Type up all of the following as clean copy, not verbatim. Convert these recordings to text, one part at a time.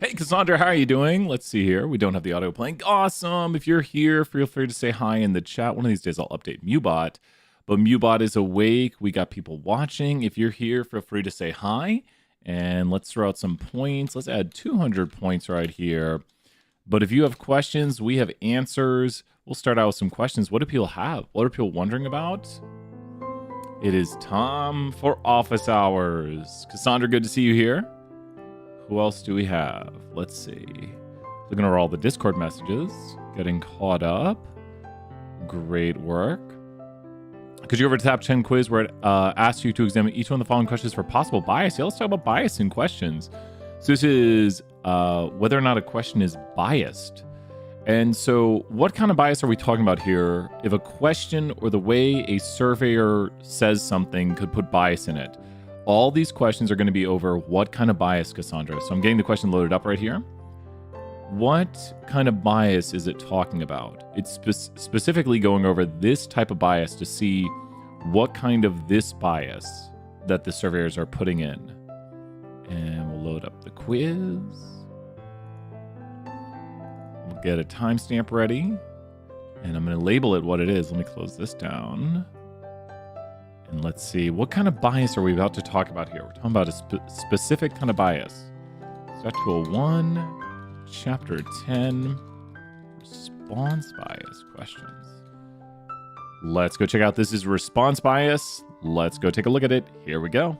Hey, Cassandra, how are you doing? Let's see here. We don't have the audio playing. Awesome. If you're here, feel free to say hi in the chat. One of these days I'll update Mubot. But Mubot is awake. We got people watching. If you're here, feel free to say hi. And let's throw out some points. Let's add 200 points right here. But if you have questions, we have answers. We'll start out with some questions. What do people have? What are people wondering about? It is time for office hours. Cassandra, good to see you here. Who else do we have? Let's see. Looking over all the Discord messages. Getting caught up. Great work. Could you ever tap 10 quiz where it asks you to examine each one of the following questions for possible bias? Yeah, let's talk about bias in questions. So this is whether or not a question is biased. And so what kind of bias are we talking about here? If a question or the way a surveyor says something could put bias in it. All these questions are going to be over what kind of bias, Cassandra. So I'm getting the question loaded up right here. What kind of bias is it talking about? It's specifically going over this type of bias to see what kind of this bias that the surveyors are putting in. And we'll load up the quiz. We'll get a timestamp ready. And I'm going to label it what it is. Let me close this down. And let's see, what kind of bias are we about to talk about here? We're talking about a specific kind of bias. Start 201, Chapter 10, Response Bias Questions. Let's go check out this is response bias. Let's go take a look at it. Here we go.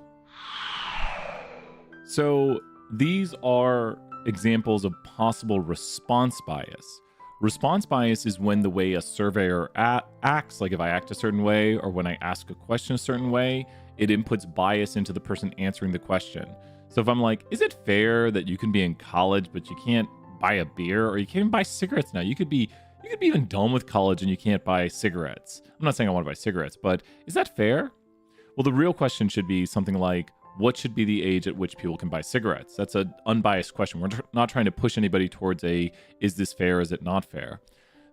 So these are examples of possible response bias. Response bias is when the way a surveyor acts, like if I act a certain way or when I ask a question a certain way, it inputs bias into the person answering the question. So if I'm like, is it fair that you can be in college, but you can't buy a beer or you can't even buy cigarettes now? You could be even done with college and you can't buy cigarettes. I'm not saying I want to buy cigarettes, but is that fair? Well, the real question should be something like, what should be the age at which people can buy cigarettes? That's an unbiased question. We're not trying to push anybody towards is this fair, is it not fair?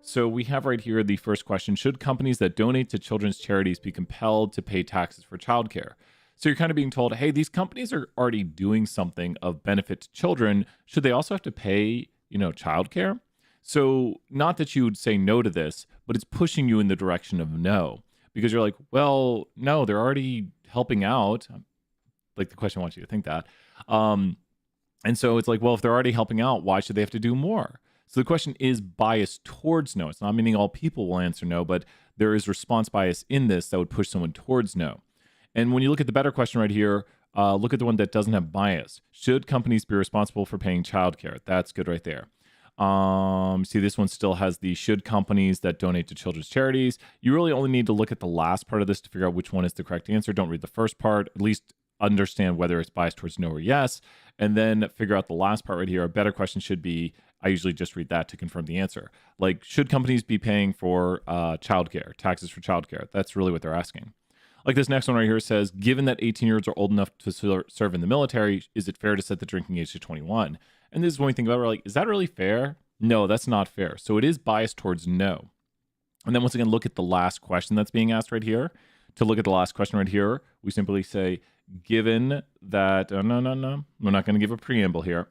So we have right here the first question, should companies that donate to children's charities be compelled to pay taxes for childcare? So you're kind of being told, hey, these companies are already doing something of benefit to children. Should they also have to pay, childcare? So not that you would say no to this, but it's pushing you in the direction of no. Because you're like, well, no, they're already helping out. Like the question wants you to think that. And so it's like, well, if they're already helping out, why should they have to do more? So the question is biased towards no. It's not meaning all people will answer no, but there is response bias in this that would push someone towards no. And when you look at the better question right here, look at the one that doesn't have bias. Should companies be responsible for paying childcare? That's good right there. See, this one still has the should companies that donate to children's charities. You really only need to look at the last part of this to figure out which one is the correct answer. Don't read the first part, at least understand whether it's biased towards no or yes, and then figure out the last part right here. A better question should be, I usually just read that to confirm the answer. Like, should companies be paying for childcare, taxes for childcare? That's really what they're asking. Like this next one right here says, given that 18-year-olds are old enough to serve in the military, is it fair to set the drinking age to 21? And this is when we think about it, we're like, is that really fair? No, that's not fair. So it is biased towards no. And then once again, look at the last question that's being asked right here. To look at the last question right here, we simply say, given that, no, we're not going to give a preamble here.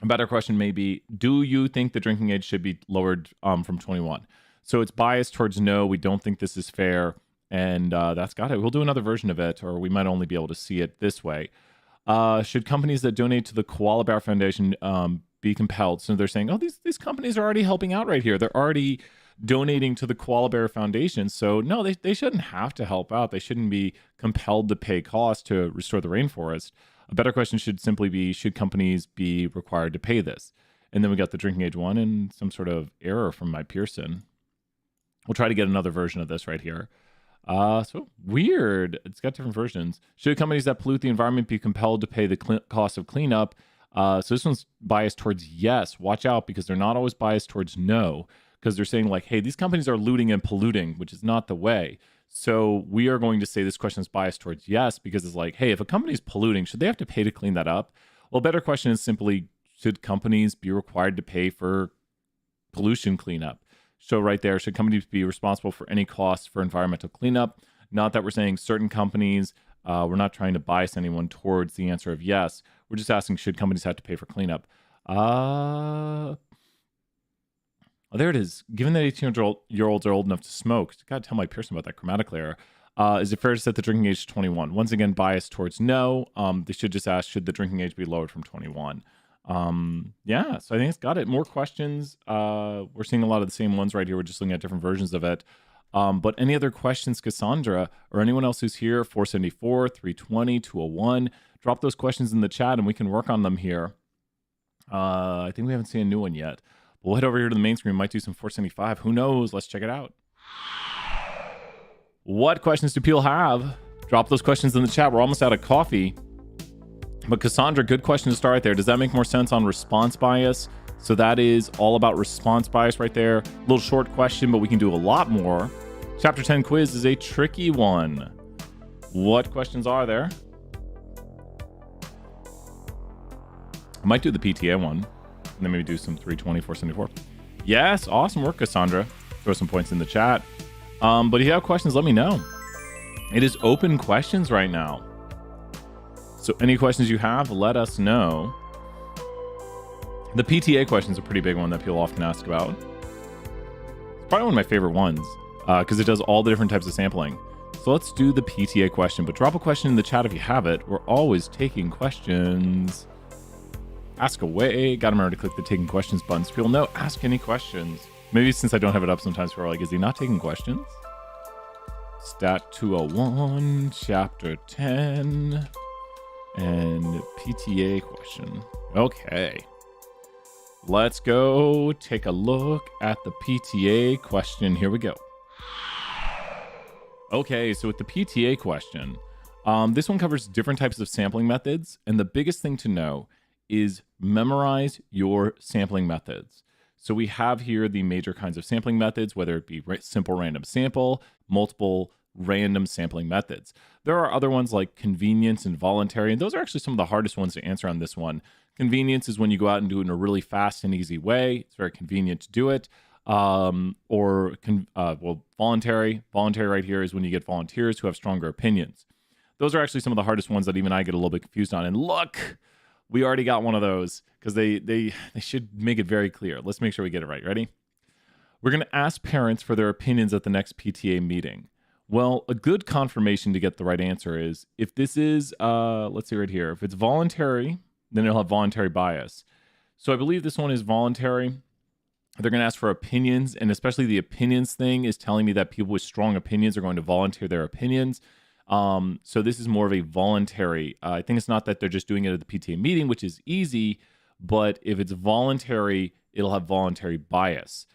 A better question may be, do you think the drinking age should be lowered from 21? So it's biased towards no, we don't think this is fair, and that's got it. We'll do another version of it, or we might only be able to see it this way. Should companies that donate to the Koala Bear Foundation be compelled? So they're saying, oh, these companies are already helping out right here. They're already donating to the Koala Bear Foundation. So no, they shouldn't have to help out. They shouldn't be compelled to pay costs to restore the rainforest. A better question should simply be, should companies be required to pay this? And then we got the drinking age one and some sort of error from my Pearson. We'll try to get another version of this right here. So weird. It's got different versions. Should companies that pollute the environment be compelled to pay the cost of cleanup? So this one's biased towards yes. Watch out, because they're not always biased towards no. Because they're saying like, hey, these companies are looting and polluting, which is not the way. So we are going to say this question is biased towards yes, because it's like, hey, if a company is polluting, should they have to pay to clean that up? Well, a better question is simply, should companies be required to pay for pollution cleanup? So right there, should companies be responsible for any costs for environmental cleanup? Not that we're saying certain companies We're not trying to bias anyone towards the answer of yes. We're just asking, should companies have to pay for cleanup? Oh, there it is. Given that 18-year-olds are old enough to smoke, gotta tell my Pearson about that grammatical error. Is it fair to set the drinking age to 21? Once again, bias towards no. They should just ask, should the drinking age be lowered from 21? Yeah, so I think it's got it. More questions. We're seeing a lot of the same ones right here. We're just looking at different versions of it. But any other questions, Cassandra, or anyone else who's here, 474, 320, 201, drop those questions in the chat and we can work on them here. I think we haven't seen a new one yet. We'll head over here to the main screen. Might do some 475. Who knows? Let's check it out. What questions do people have? Drop those questions in the chat. We're almost out of coffee. But Cassandra, good question to start right there. Does that make more sense on response bias? So that is all about response bias right there. A little short question, but we can do a lot more. Chapter 10 quiz is a tricky one. What questions are there? I might do the PTA one. And then maybe do some 320, 474. Yes, awesome work, Cassandra. Throw some points in the chat. But if you have questions, let me know. It is open questions right now. So any questions you have, let us know. The PTA question is a pretty big one that people often ask about. It's probably one of my favorite ones because it does all the different types of sampling. So let's do the PTA question, but drop a question in the chat if you have it. We're always taking questions. Ask away. Got to remember to click the taking questions button so people know. Ask any questions. Maybe since I don't have it up, sometimes people are like, is he not taking questions? Stat 201, chapter 10, and PTA question. Okay. Let's go take a look at the PTA question. Here we go. Okay, so with the PTA question, this one covers different types of sampling methods, and the biggest thing to know is memorize your sampling methods. So we have here the major kinds of sampling methods, whether it be simple random sample, multiple random sampling methods. There are other ones like convenience and voluntary, and those are actually some of the hardest ones to answer on this one. Convenience is when you go out and do it in a really fast and easy way. It's very convenient to do it. Voluntary. Voluntary right here is when you get volunteers who have stronger opinions. Those are actually some of the hardest ones that even I get a little bit confused on. And look, we already got one of those because they should make it very clear. Let's make sure we get it right. Ready? We're going to ask parents for their opinions at the next PTA meeting. Well, a good confirmation to get the right answer is if this is, let's see right here. If it's voluntary, then it'll have voluntary bias. So I believe this one is voluntary. They're going to ask for opinions, and especially the opinions thing is telling me that people with strong opinions are going to volunteer their opinions. So this is more of a voluntary. I think it's not that they're just doing it at the PTA meeting, which is easy, but if it's voluntary, it'll have voluntary bias.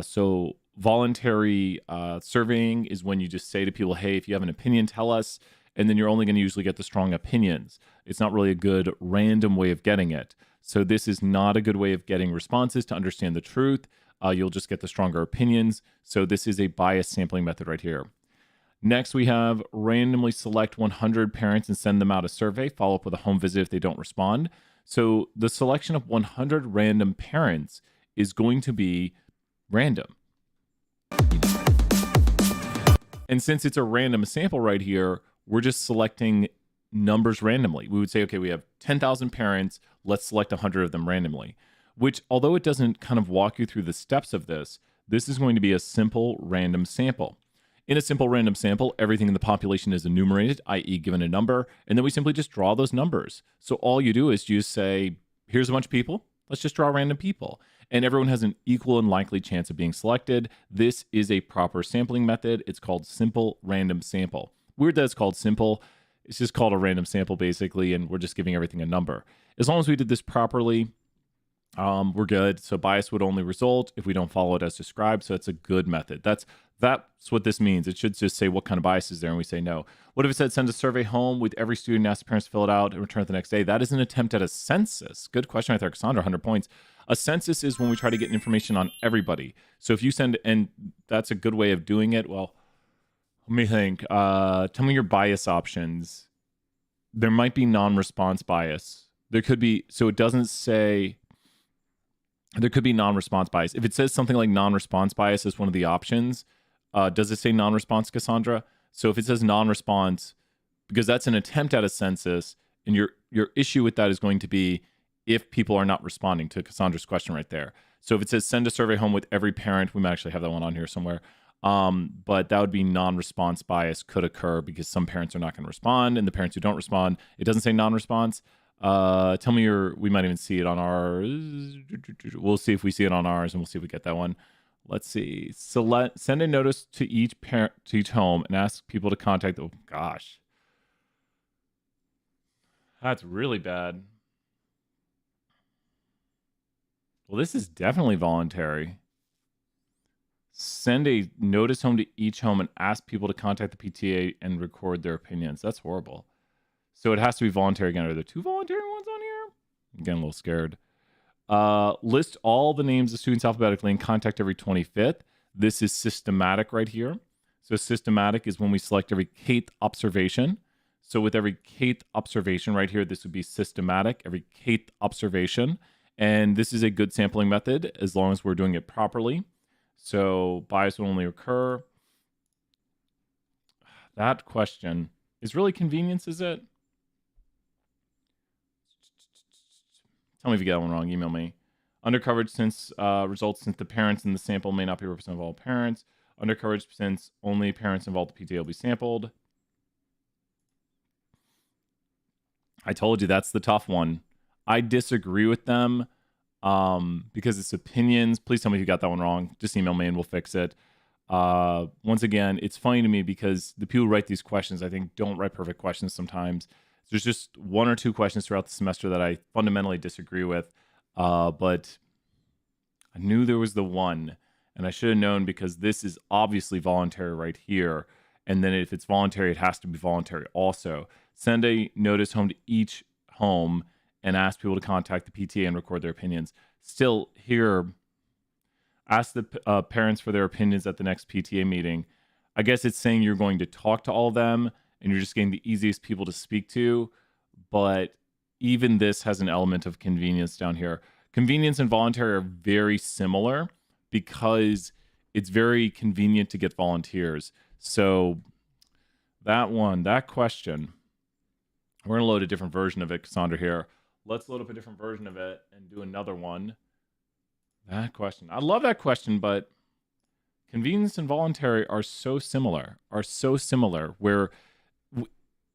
So voluntary surveying is when you just say to people, hey, if you have an opinion, tell us, and then you're only going to usually get the strong opinions. It's not really a good random way of getting it. So this is not a good way of getting responses to understand the truth. You'll just get the stronger opinions. So this is a bias sampling method right here. Next, we have randomly select 100 parents and send them out a survey. Follow up with a home visit if they don't respond. So the selection of 100 random parents is going to be random. And since it's a random sample right here, we're just selecting numbers randomly. We would say, okay, we have 10,000 parents. Let's select 100 of them randomly, which although it doesn't kind of walk you through the steps of this, this is going to be a simple random sample. In a simple random sample, everything in the population is enumerated, i.e. given a number, and then we simply just draw those numbers. So all you do is you say, here's a bunch of people. Let's just draw random people. And everyone has an equal and likely chance of being selected. This is a proper sampling method. It's called simple random sample. Weird that it's called simple. It's just called a random sample, basically, and we're just giving everything a number. As long as we did this properly, we're good. So bias would only result if we don't follow it as described. So it's a good method. That's what this means. It should just say what kind of bias is there, and we say no. What if it said send a survey home with every student, ask the parents to fill it out and return it the next day? That is an attempt at a census. Good question right there, Cassandra, 100 points. A census is when we try to get information on everybody. So if you send, and that's a good way of doing it. Well, let me think. Tell me your bias options. There might be non-response bias. There could be, so it doesn't say, there could be non-response bias. If it says something like non-response bias as one of the options, does it say non-response, Cassandra? So if it says non-response, because that's an attempt at a census, and your issue with that is going to be if people are not responding to Cassandra's question right there. So if it says send a survey home with every parent, we might actually have that one on here somewhere. But that would be non-response bias could occur because some parents are not going to respond, and the parents who don't respond, it doesn't say non-response. Tell me we might even see it on ours. We'll see if we see it on ours, and we'll see if we get that one. Let's see. Send a notice to each parent, to each home, and ask people to contact. Oh gosh, that's really bad. Well, this is definitely voluntary. Send a notice home to each home and ask people to contact the PTA and record their opinions. That's horrible. So it has to be voluntary again. Are there two voluntary ones on here? I'm getting a little scared. List all the names of students alphabetically and contact every 25th. This is systematic right here. So systematic is when we select every kth observation. So with every kth observation right here, this would be systematic, every kth observation. And this is a good sampling method as long as we're doing it properly. So bias will only occur. That question is really convenience, is it? Tell me if you get that one wrong. Email me. Undercoverage since results since the parents in the sample may not be representative of all parents. Undercoverage since only parents involved in the PTA will be sampled. I told you that's the tough one. I disagree with them because it's opinions. Please tell me if you got that one wrong. Just email me and we'll fix it. Once again, it's funny to me because the people who write these questions, I think, don't write perfect questions sometimes. There's just one or two questions throughout the semester that I fundamentally disagree with. But I knew there was the one, and I should have known because this is obviously voluntary right here. And then if it's voluntary, it has to be voluntary also. Send a notice home to each home and ask people to contact the PTA and record their opinions. Still here, ask the parents for their opinions at the next PTA meeting. I guess it's saying you're going to talk to all of them and you're just getting the easiest people to speak to. But even this has an element of convenience down here. Convenience and voluntary are very similar because it's very convenient to get volunteers. So that question, we're going to load a different version of it, Cassandra, here. Let's load up a different version of it and do another one. That question. I love that question, but convenience and voluntary are so similar, where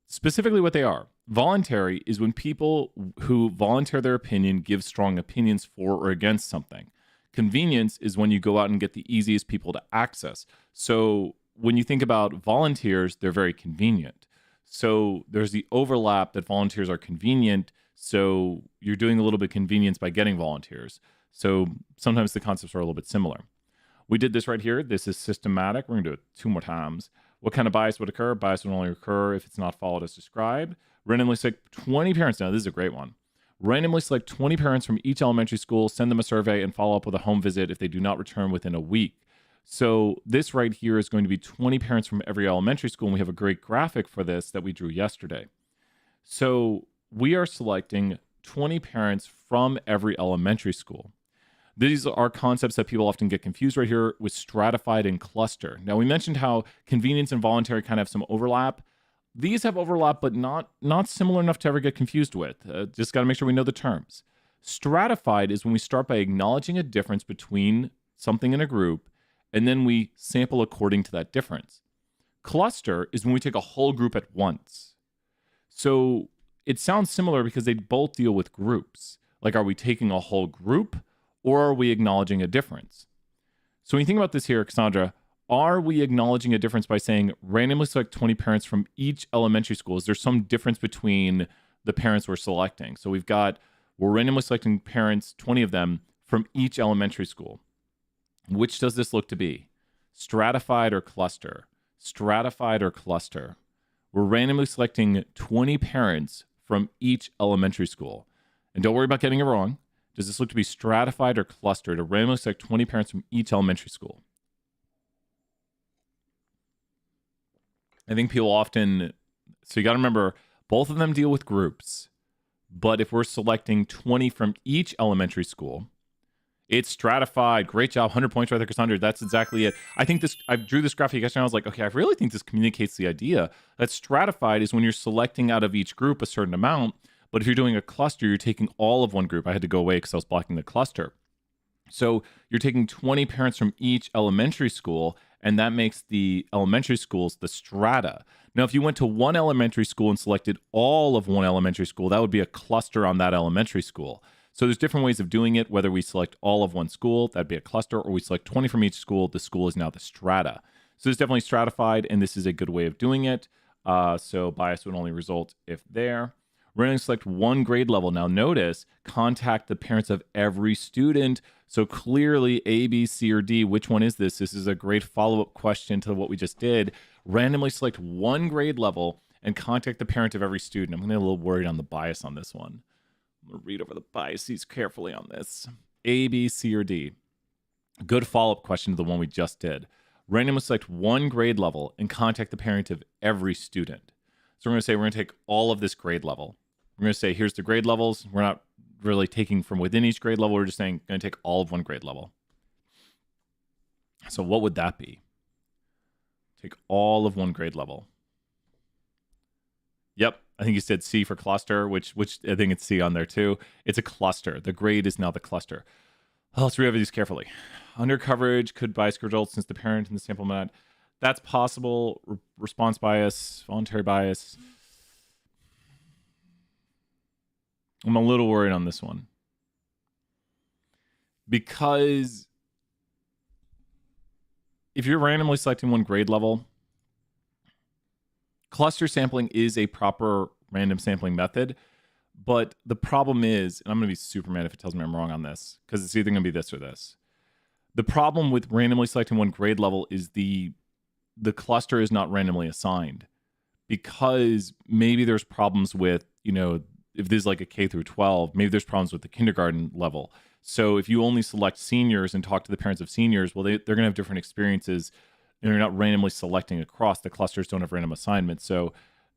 specifically what they are. Voluntary is when people who volunteer their opinion give strong opinions for or against something. Convenience is when you go out and get the easiest people to access. So when you think about volunteers, they're very convenient. So there's the overlap that volunteers are convenient. So you're doing a little bit of convenience by getting volunteers. So sometimes the concepts are a little bit similar. We did this right here. This is systematic. We're going to do it 2 more times. What kind of bias would occur? Bias would only occur if it's not followed as described. Randomly select 20 parents. Now, this is a great one. Randomly select 20 parents from each elementary school, send them a survey, and follow up with a home visit if they do not return within a week. So this right here is going to be 20 parents from every elementary school, and we have a great graphic for this that we drew yesterday. So we are selecting 20 parents from every elementary school. These are concepts that people often get confused right here with stratified and cluster. Now, we mentioned how convenience and voluntary kind of have some overlap. These have overlap, but not similar enough to ever get confused with. Just got to make sure we know the terms. Stratified is when we start by acknowledging a difference between something in a group, and then we sample according to that difference. Cluster is when we take a whole group at once. So it sounds similar because they both deal with groups. Like, are we taking a whole group or are we acknowledging a difference? So when you think about this here, Cassandra, are we acknowledging a difference by saying randomly select 20 parents from each elementary school? Is there some difference between the parents we're selecting? So we're randomly selecting parents, 20 of them, from each elementary school. Which does this look to be? Stratified or cluster? Stratified or cluster? We're randomly selecting 20 parents from each elementary school. And don't worry about getting it wrong. Does this look to be stratified or cluster to randomly select 20 parents from each elementary school? I think people often, so you got to remember, both of them deal with groups. But if we're selecting 20 from each elementary school, It's stratified. Great job. 100 points right there, Cassandra. That's exactly it. I think this, I drew this graphic yesterday. I was like, okay, I really think this communicates the idea that stratified is when you're selecting out of each group a certain amount. But if you're doing a cluster, you're taking all of one group. I had to go away because I was blocking the cluster. So you're taking 20 parents from each elementary school, and that makes the elementary schools the strata. Now, if you went to one elementary school and selected all of one elementary school, that would be a cluster on that elementary school. So there's different ways of doing it, whether we select all of one school, that'd be a cluster, or we select 20 from each school, the school is now the strata. So it's definitely stratified, and this is a good way of doing it. So bias would only result if there. We're going to select one grade level. Now notice, contact the parents of every student. So clearly A, B, C, or D, which one is this? This is a great follow-up question to what we just did. Randomly select one grade level and contact the parent of every student. I'm going to be a little worried on the bias on this one. I'm going to read over the biases carefully on this. A, B, C, or D. Good follow-up question to the one we just did. Randomly select one grade level and contact the parent of every student. So we're going to say we're going to take all of this grade level. We're going to say, here's the grade levels. We're not really taking from within each grade level. We're just saying, going to take all of one grade level. So what would that be? Take all of one grade level. Yep, I think you said C for cluster, which I think it's C on there too. It's a cluster. The grade is now the cluster. Let's read over these carefully. Under coverage could bias results since the parent in the sample met. That's possible. Response bias, voluntary bias. I'm a little worried on this one. Because if you're randomly selecting one grade level, cluster sampling is a proper random sampling method. But the problem is, and I'm going to be super mad if it tells me I'm wrong on this, because it's either going to be this or this. The problem with randomly selecting one grade level is the cluster is not randomly assigned, because maybe there's problems with, if there's like a K through 12, maybe there's problems with the kindergarten level. So if you only select seniors and talk to the parents of seniors, well, they're going to have different experiences, and they're not randomly selecting across. The clusters don't have random assignment. So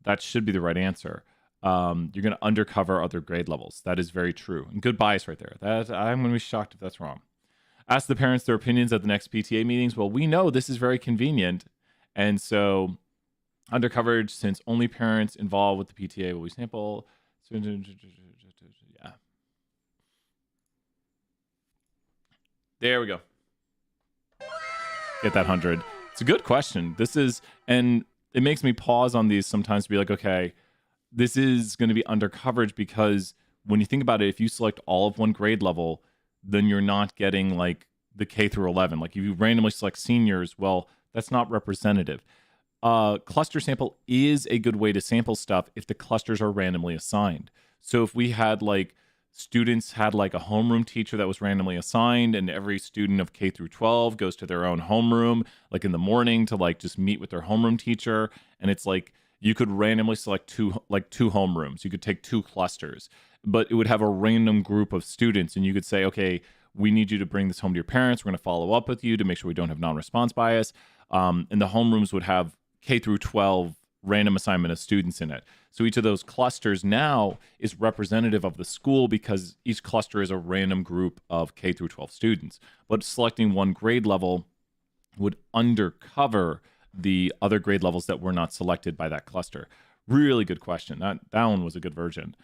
that should be the right answer. You're going to undercover other grade levels. That is very true. And good bias right there. I'm going to be shocked if that's wrong. Ask the parents their opinions at the next PTA meetings. Well, we know this is very convenient. And so under coverage, since only parents involved with the PTA will we sample. Yeah. There we go. Get that 100. It's a good question. And it makes me pause on these sometimes to be like, okay, this is going to be under coverage, because when you think about it, if you select all of one grade level, then you're not getting like the K through 11. Like if you randomly select seniors, well, that's not representative. Cluster sample is a good way to sample stuff if the clusters are randomly assigned. So if we had like students had like a homeroom teacher that was randomly assigned, and every student of K through 12 goes to their own homeroom, like in the morning to like just meet with their homeroom teacher. And it's like, you could randomly select two homerooms. You could take two clusters, but it would have a random group of students. And you could say, okay, we need you to bring this home to your parents. We're going to follow up with you to make sure we don't have non-response bias. And the homerooms would have K through 12 random assignment of students in it. So each of those clusters now is representative of the school, because each cluster is a random group of K through 12 students. But selecting one grade level would undercover the other grade levels that were not selected by that cluster. Really good question. That one was a good version.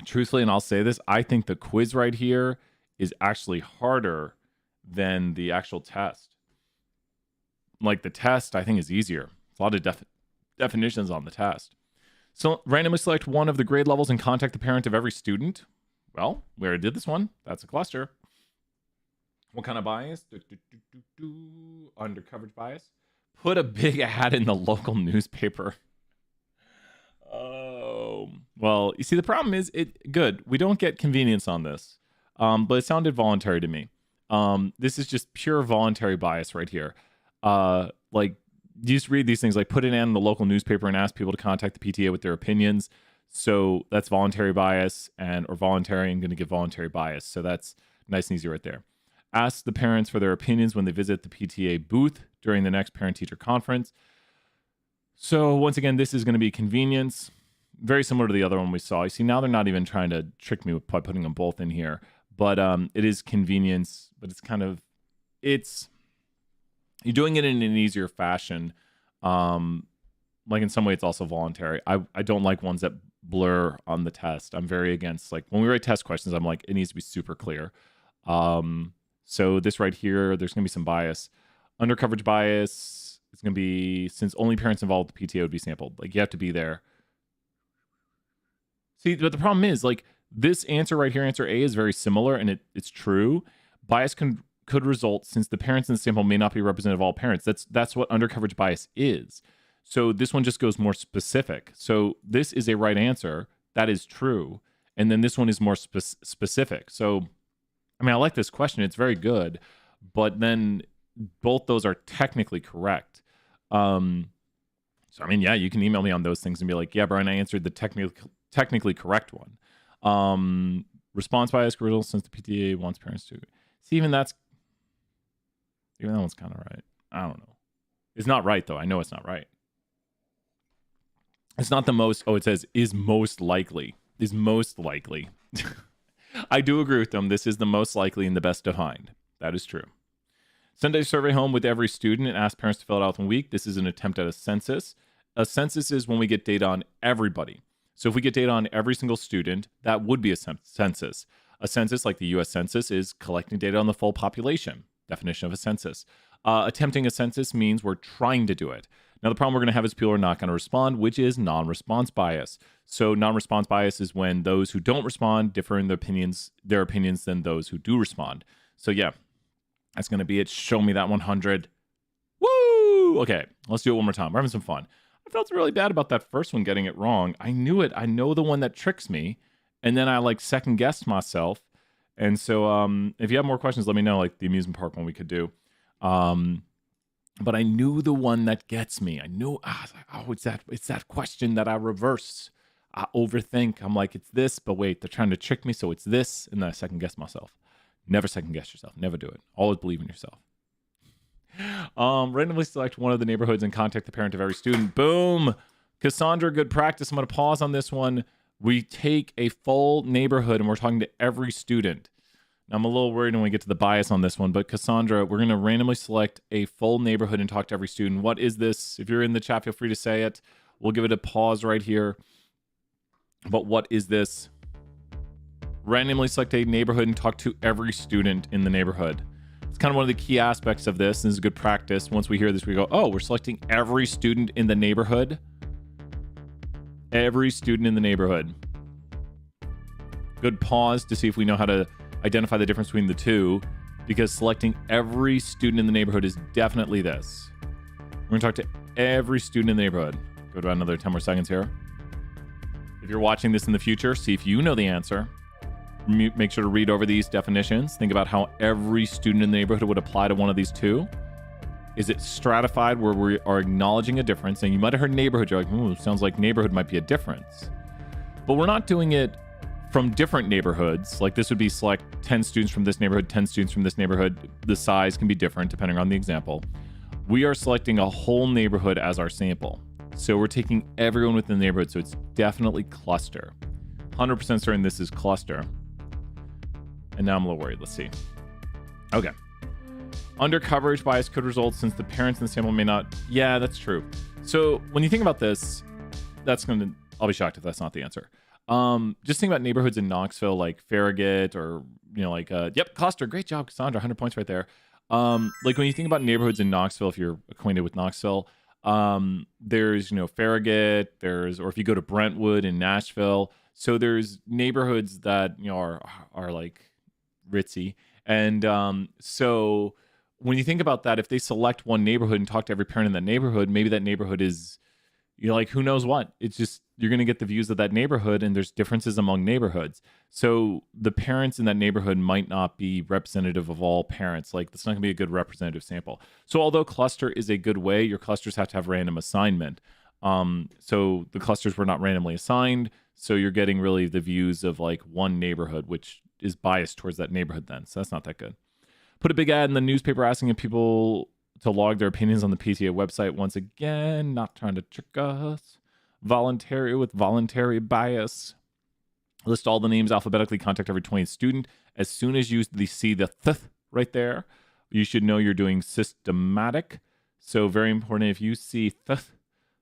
Truthfully, and I'll say this, I think the quiz right here is actually harder than the actual test. Like the test, I think, is easier. It's a lot of definitions on the test. So randomly select one of the grade levels and contact the parent of every student. Well, we already did this one. That's a cluster. What kind of bias? Under coverage bias. Put a big ad in the local newspaper. Oh, well, you see, the problem is good. We don't get convenience on this, but it sounded voluntary to me. This is just pure voluntary bias right here. Like, you just read these things like put an ad in the local newspaper and ask people to contact the PTA with their opinions. So that's voluntary bias, or voluntary. I'm going to give voluntary bias. So that's nice and easy right there. Ask the parents for their opinions when they visit the PTA booth during the next parent-teacher conference. So once again, this is going to be convenience. Very similar to the other one we saw. You see, now they're not even trying to trick me by putting them both in here. but it is convenience, but it's kind of, it's, you're doing it in an easier fashion. Like in some way it's also voluntary. I don't like ones that blur on the test. I'm very against, like when we write test questions, I'm like, it needs to be super clear. So this right here, there's gonna be some bias. Undercoverage bias, it's gonna be, since only parents involved with the PTA would be sampled. Like you have to be there. See, but the problem is, like, this answer right here, answer A, is very similar, and it's true. Bias could result since the parents in the sample may not be representative of all parents. That's what undercoverage bias is. So this one just goes more specific. So this is a right answer. That is true. And then this one is more specific. So, I mean, I like this question. It's very good. But then both those are technically correct. So, I mean, yeah, you can email me on those things and be like, yeah, Brian, I answered the technically correct one. Response bias results since the PTA wants parents to see. Even that one's kind of right. I don't know. It's not right though. I know it's not right. It's not the most. Oh, it says is most likely. Is most likely. I do agree with them. This is the most likely and the best defined. That is true. Send a survey home with every student and ask parents to fill it out within a week. This is an attempt at a census. A census is when we get data on everybody. So if we get data on every single student, that would be a census. A census, like the U.S. Census, is collecting data on the full population. Definition of a census. Attempting a census means we're trying to do it. Now, the problem we're going to have is people are not going to respond, which is non-response bias. So non-response bias is when those who don't respond differ in their opinions than those who do respond. So yeah, that's going to be it. Show me that 100. Woo! Okay, let's do it one more time. We're having some fun. I felt really bad about that first one getting it wrong. I knew it. I know the one that tricks me. And then I like second guessed myself. And so if you have more questions, let me know, like the amusement park one we could do. But I knew the one that gets me. I knew, it's that question that I reverse. I overthink. I'm like, it's this, but wait, they're trying to trick me. So it's this. And then I second guess myself. Never second guess yourself. Never do it. Always believe in yourself. Randomly select one of the neighborhoods and contact the parent of every student. Boom. Cassandra, good practice. I'm going to pause on this one. We take a full neighborhood and we're talking to every student. Now, I'm a little worried when we get to the bias on this one, but Cassandra, we're going to randomly select a full neighborhood and talk to every student. What is this? If you're in the chat, feel free to say it. We'll give it a pause right here. But what is this? Randomly select a neighborhood and talk to every student in the neighborhood. It's kind of one of the key aspects of this. This is good practice. Once we hear this, we go, oh, we're selecting every student in the neighborhood. Every student in the neighborhood. Good pause to see if we know how to identify the difference between the two, because selecting every student in the neighborhood is definitely this. We're going to talk to every student in the neighborhood. Go to another 10 more seconds here. If you're watching this in the future, see if you know the answer. Make sure to read over these definitions. Think about how every student in the neighborhood would apply to one of these two. Is it stratified where we are acknowledging a difference? And you might have heard neighborhood. You're like, ooh, sounds like neighborhood might be a difference. But we're not doing it from different neighborhoods. Like this would be select 10 students from this neighborhood, 10 students from this neighborhood. The size can be different depending on the example. We are selecting a whole neighborhood as our sample. So we're taking everyone within the neighborhood. So it's definitely cluster. 100% certain this is cluster. And now I'm a little worried. Let's see. Okay. Undercoverage bias could result since the parents in the sample may not. Yeah, that's true. So when you think about this, I'll be shocked if that's not the answer. Just think about neighborhoods in Knoxville, like Farragut or, yep, cluster. Great job, Cassandra. 100 points right there. Like when you think about neighborhoods in Knoxville, if you're acquainted with Knoxville, there's, Farragut, or if you go to Brentwood in Nashville. So there's neighborhoods that, are like ritzy. And so when you think about that, if they select one neighborhood and talk to every parent in that neighborhood, maybe that neighborhood is, who knows what? It's just, you're going to get the views of that neighborhood, and there's differences among neighborhoods. So the parents in that neighborhood might not be representative of all parents. Like, that's not going to be a good representative sample. So although cluster is a good way, your clusters have to have random assignment. So the clusters were not randomly assigned. So you're getting really the views of like one neighborhood, which is biased towards that neighborhood then. So that's not that good. Put a big ad in the newspaper asking if people to log their opinions on the PTA website. Once again, not trying to trick us. Voluntary with voluntary bias. List all the names alphabetically, contact every 20th student. As soon as you see the th right there, you should know you're doing systematic. So very important, if you see th,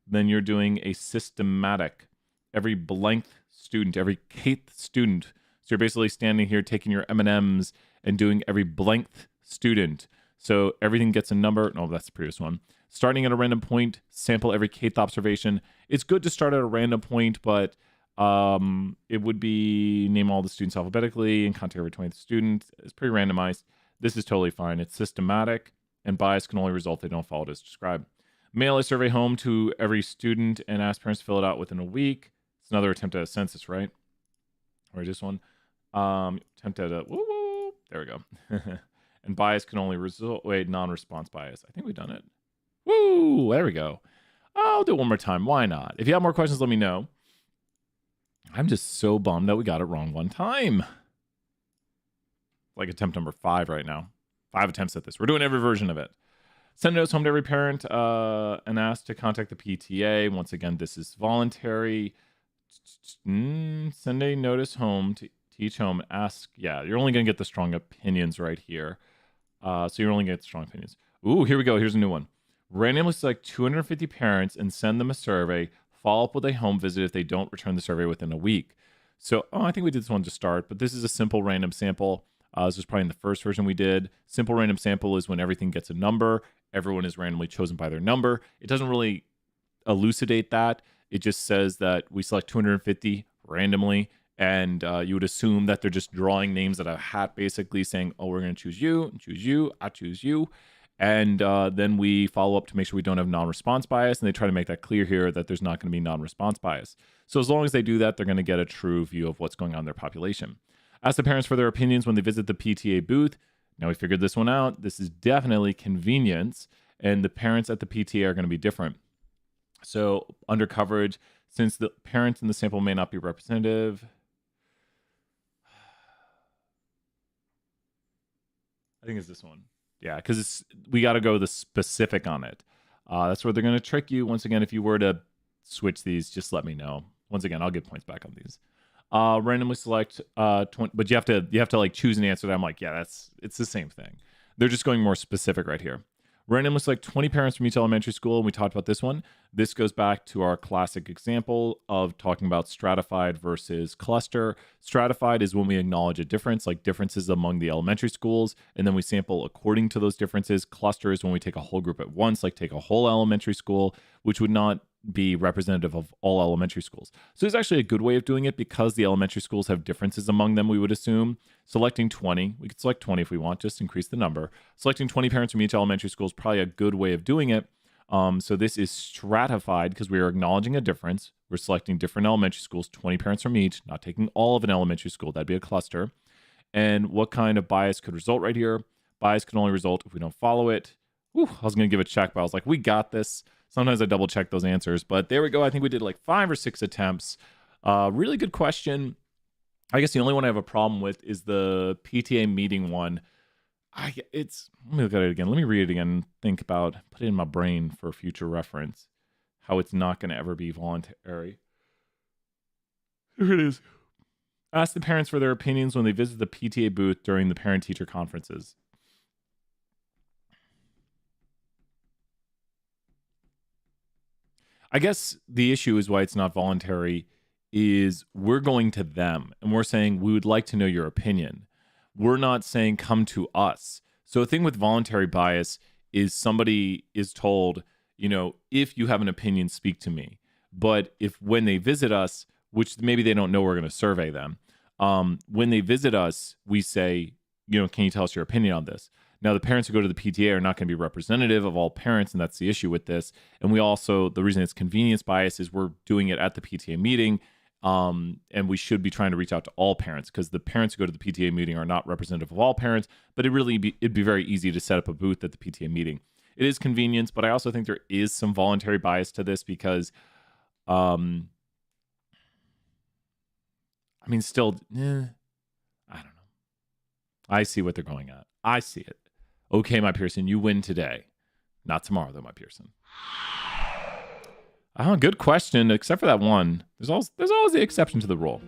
then you're doing a systematic. Every blank student, every kth student. So you're basically standing here taking your M&Ms and doing every blank student. So everything gets a number. No, that's the previous one. Starting at a random point, sample every kth observation. It's good to start at a random point, but it would be name all the students alphabetically and contact every 20th student. It's pretty randomized. This is totally fine. It's systematic, and bias can only result if they don't follow it as described. Mail a survey home to every student and ask parents to fill it out within a week. It's another attempt at a census, right? Or this one. Attempt at a there we go. And bias can only result. Wait, non-response bias. I think we've done it. Woo! There we go. I'll do it one more time. Why not? If you have more questions, let me know. I'm just so bummed that we got it wrong one time. Like attempt number 5 right now. 5 attempts at this. We're doing every version of it. Send notes home to every parent and ask to contact the PTA. Once again, this is voluntary. Send a notice home to each home. Ask. Yeah, you're only going to get the strong opinions right here. So you're only going to get strong opinions. Ooh, here we go. Here's a new one. Randomly select 250 parents and send them a survey. Follow up with a home visit if they don't return the survey within a week. So, I think we did this one to start, but this is a simple random sample. This was probably in the first version we did. Simple random sample is when everything gets a number. Everyone is randomly chosen by their number. It doesn't really elucidate that. It just says that we select 250 randomly, and you would assume that they're just drawing names out of a hat, basically saying, oh, we're going to choose you, I choose you. And then we follow up to make sure we don't have non-response bias, and they try to make that clear here that there's not going to be non-response bias. So as long as they do that, they're going to get a true view of what's going on in their population. Ask the parents for their opinions when they visit the PTA booth. Now we figured this one out. This is definitely convenience, and the parents at the PTA are going to be different. So under coverage, since the parents in the sample may not be representative, I think it's this one. Yeah, because we got to go the specific on it. That's where they're going to trick you. Once again, if you were to switch these, just let me know. Once again, I'll get points back on these. Randomly select 20, but you have to like choose an answer that I'm like, yeah, it's the same thing. They're just going more specific right here. Randomly select 20 parents from each elementary school, and we talked about this one. This goes back to our classic example of talking about stratified versus cluster. Stratified is when we acknowledge a difference, like differences among the elementary schools, and then we sample according to those differences. Cluster is when we take a whole group at once, like take a whole elementary school, which would not be representative of all elementary schools. So it's actually a good way of doing it because the elementary schools have differences among them, we would assume. Selecting 20, we could select 20 if we want, just increase the number. Selecting 20 parents from each elementary school is probably a good way of doing it. So this is stratified because we are acknowledging a difference. We're selecting different elementary schools, 20 parents from each, not taking all of an elementary school. That'd be a cluster. And what kind of bias could result right here? Bias can only result if we don't follow it. Whew, I was going to give it a check, but I was like, we got this. Sometimes I double check those answers, but there we go. I think we did like 5 or 6 attempts. Really good question. I guess the only one I have a problem with is the PTA meeting one. Let me look at it again. Let me read it again and think about, put it in my brain for future reference, how it's not going to ever be voluntary. Here it is. Ask the parents for their opinions when they visit the PTA booth during the parent-teacher conferences. I guess the issue is why it's not voluntary is we're going to them and we're saying we would like to know your opinion. We're not saying come to us. So a thing with voluntary bias is somebody is told, if you have an opinion, speak to me. But if when they visit us, which maybe they don't know we're going to survey them, when they visit us, we say, can you tell us your opinion on this? Now, the parents who go to the PTA are not going to be representative of all parents, and that's the issue with this. And we also, the reason it's convenience bias is we're doing it at the PTA meeting, and we should be trying to reach out to all parents because the parents who go to the PTA meeting are not representative of all parents, but it'd be very easy to set up a booth at the PTA meeting. It is convenience, but I also think there is some voluntary bias to this because, I don't know. I see what they're going at. I see it. Okay, my Pearson, you win today. Not tomorrow, though, my Pearson. Oh, good question. Except for that one. There's always the exception to the rule.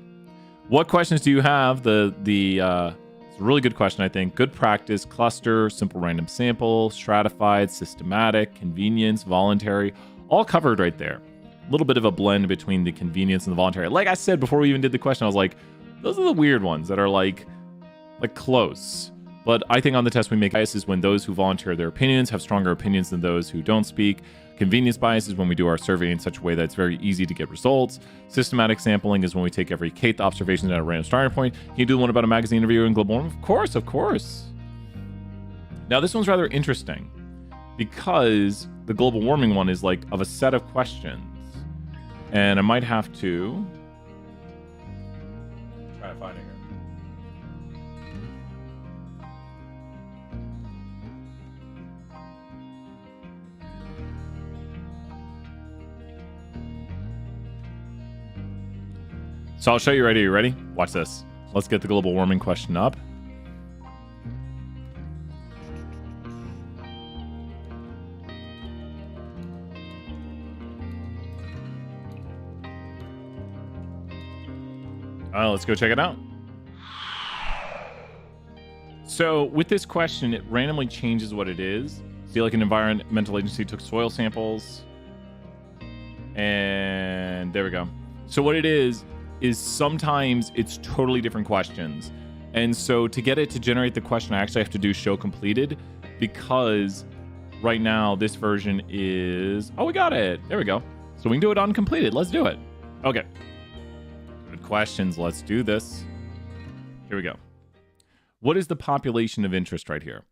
What questions do you have? It's a really good question, I think. Good practice, cluster, simple random sample, stratified, systematic, convenience, voluntary, all covered right there. A little bit of a blend between the convenience and the voluntary. Like I said before we even did the question, I was like, those are the weird ones that are like close. But I think on the test we make bias is when those who volunteer their opinions have stronger opinions than those who don't speak. Convenience bias is when we do our survey in such a way that it's very easy to get results. Systematic sampling is when we take every kth observation at a random starting point. Can you do the one about a magazine interview in global warming? Of course, of course. Now this one's rather interesting because the global warming one is like of a set of questions. And I might have to try to find it here. So I'll show you right here. You ready? Watch this. Let's get the global warming question up. Let's go check it out. So with this question, it randomly changes what it is. See, like an environmental agency took soil samples. And there we go. So what it is sometimes it's totally different questions. And so to get it to generate the question, I actually have to do show completed because right now this version is, oh, we got it. There we go. So we can do it on completed. Let's do it. Okay. Good questions. Let's do this. Here we go. What is the population of interest right here?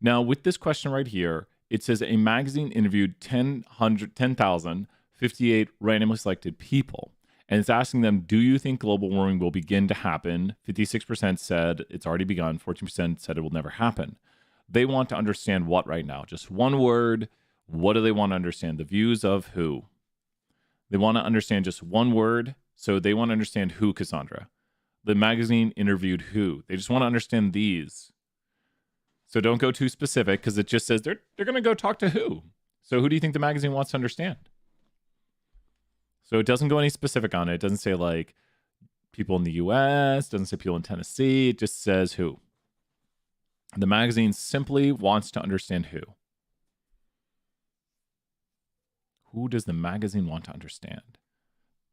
Now with this question right here, it says a magazine interviewed 10,058 randomly selected people. And it's asking them, do you think global warming will begin to happen? 56% said it's already begun. 14% said it will never happen. They want to understand what right now? Just one word. What do they want to understand? The views of who? They want to understand just one word. So they want to understand who, Cassandra. The magazine interviewed who. They just want to understand these. So don't go too specific because it just says they're going to go talk to who. So who do you think the magazine wants to understand? So it doesn't go any specific on it. It doesn't say like people in the US, doesn't say people in Tennessee. It just says who. The magazine simply wants to understand who. Who does the magazine want to understand?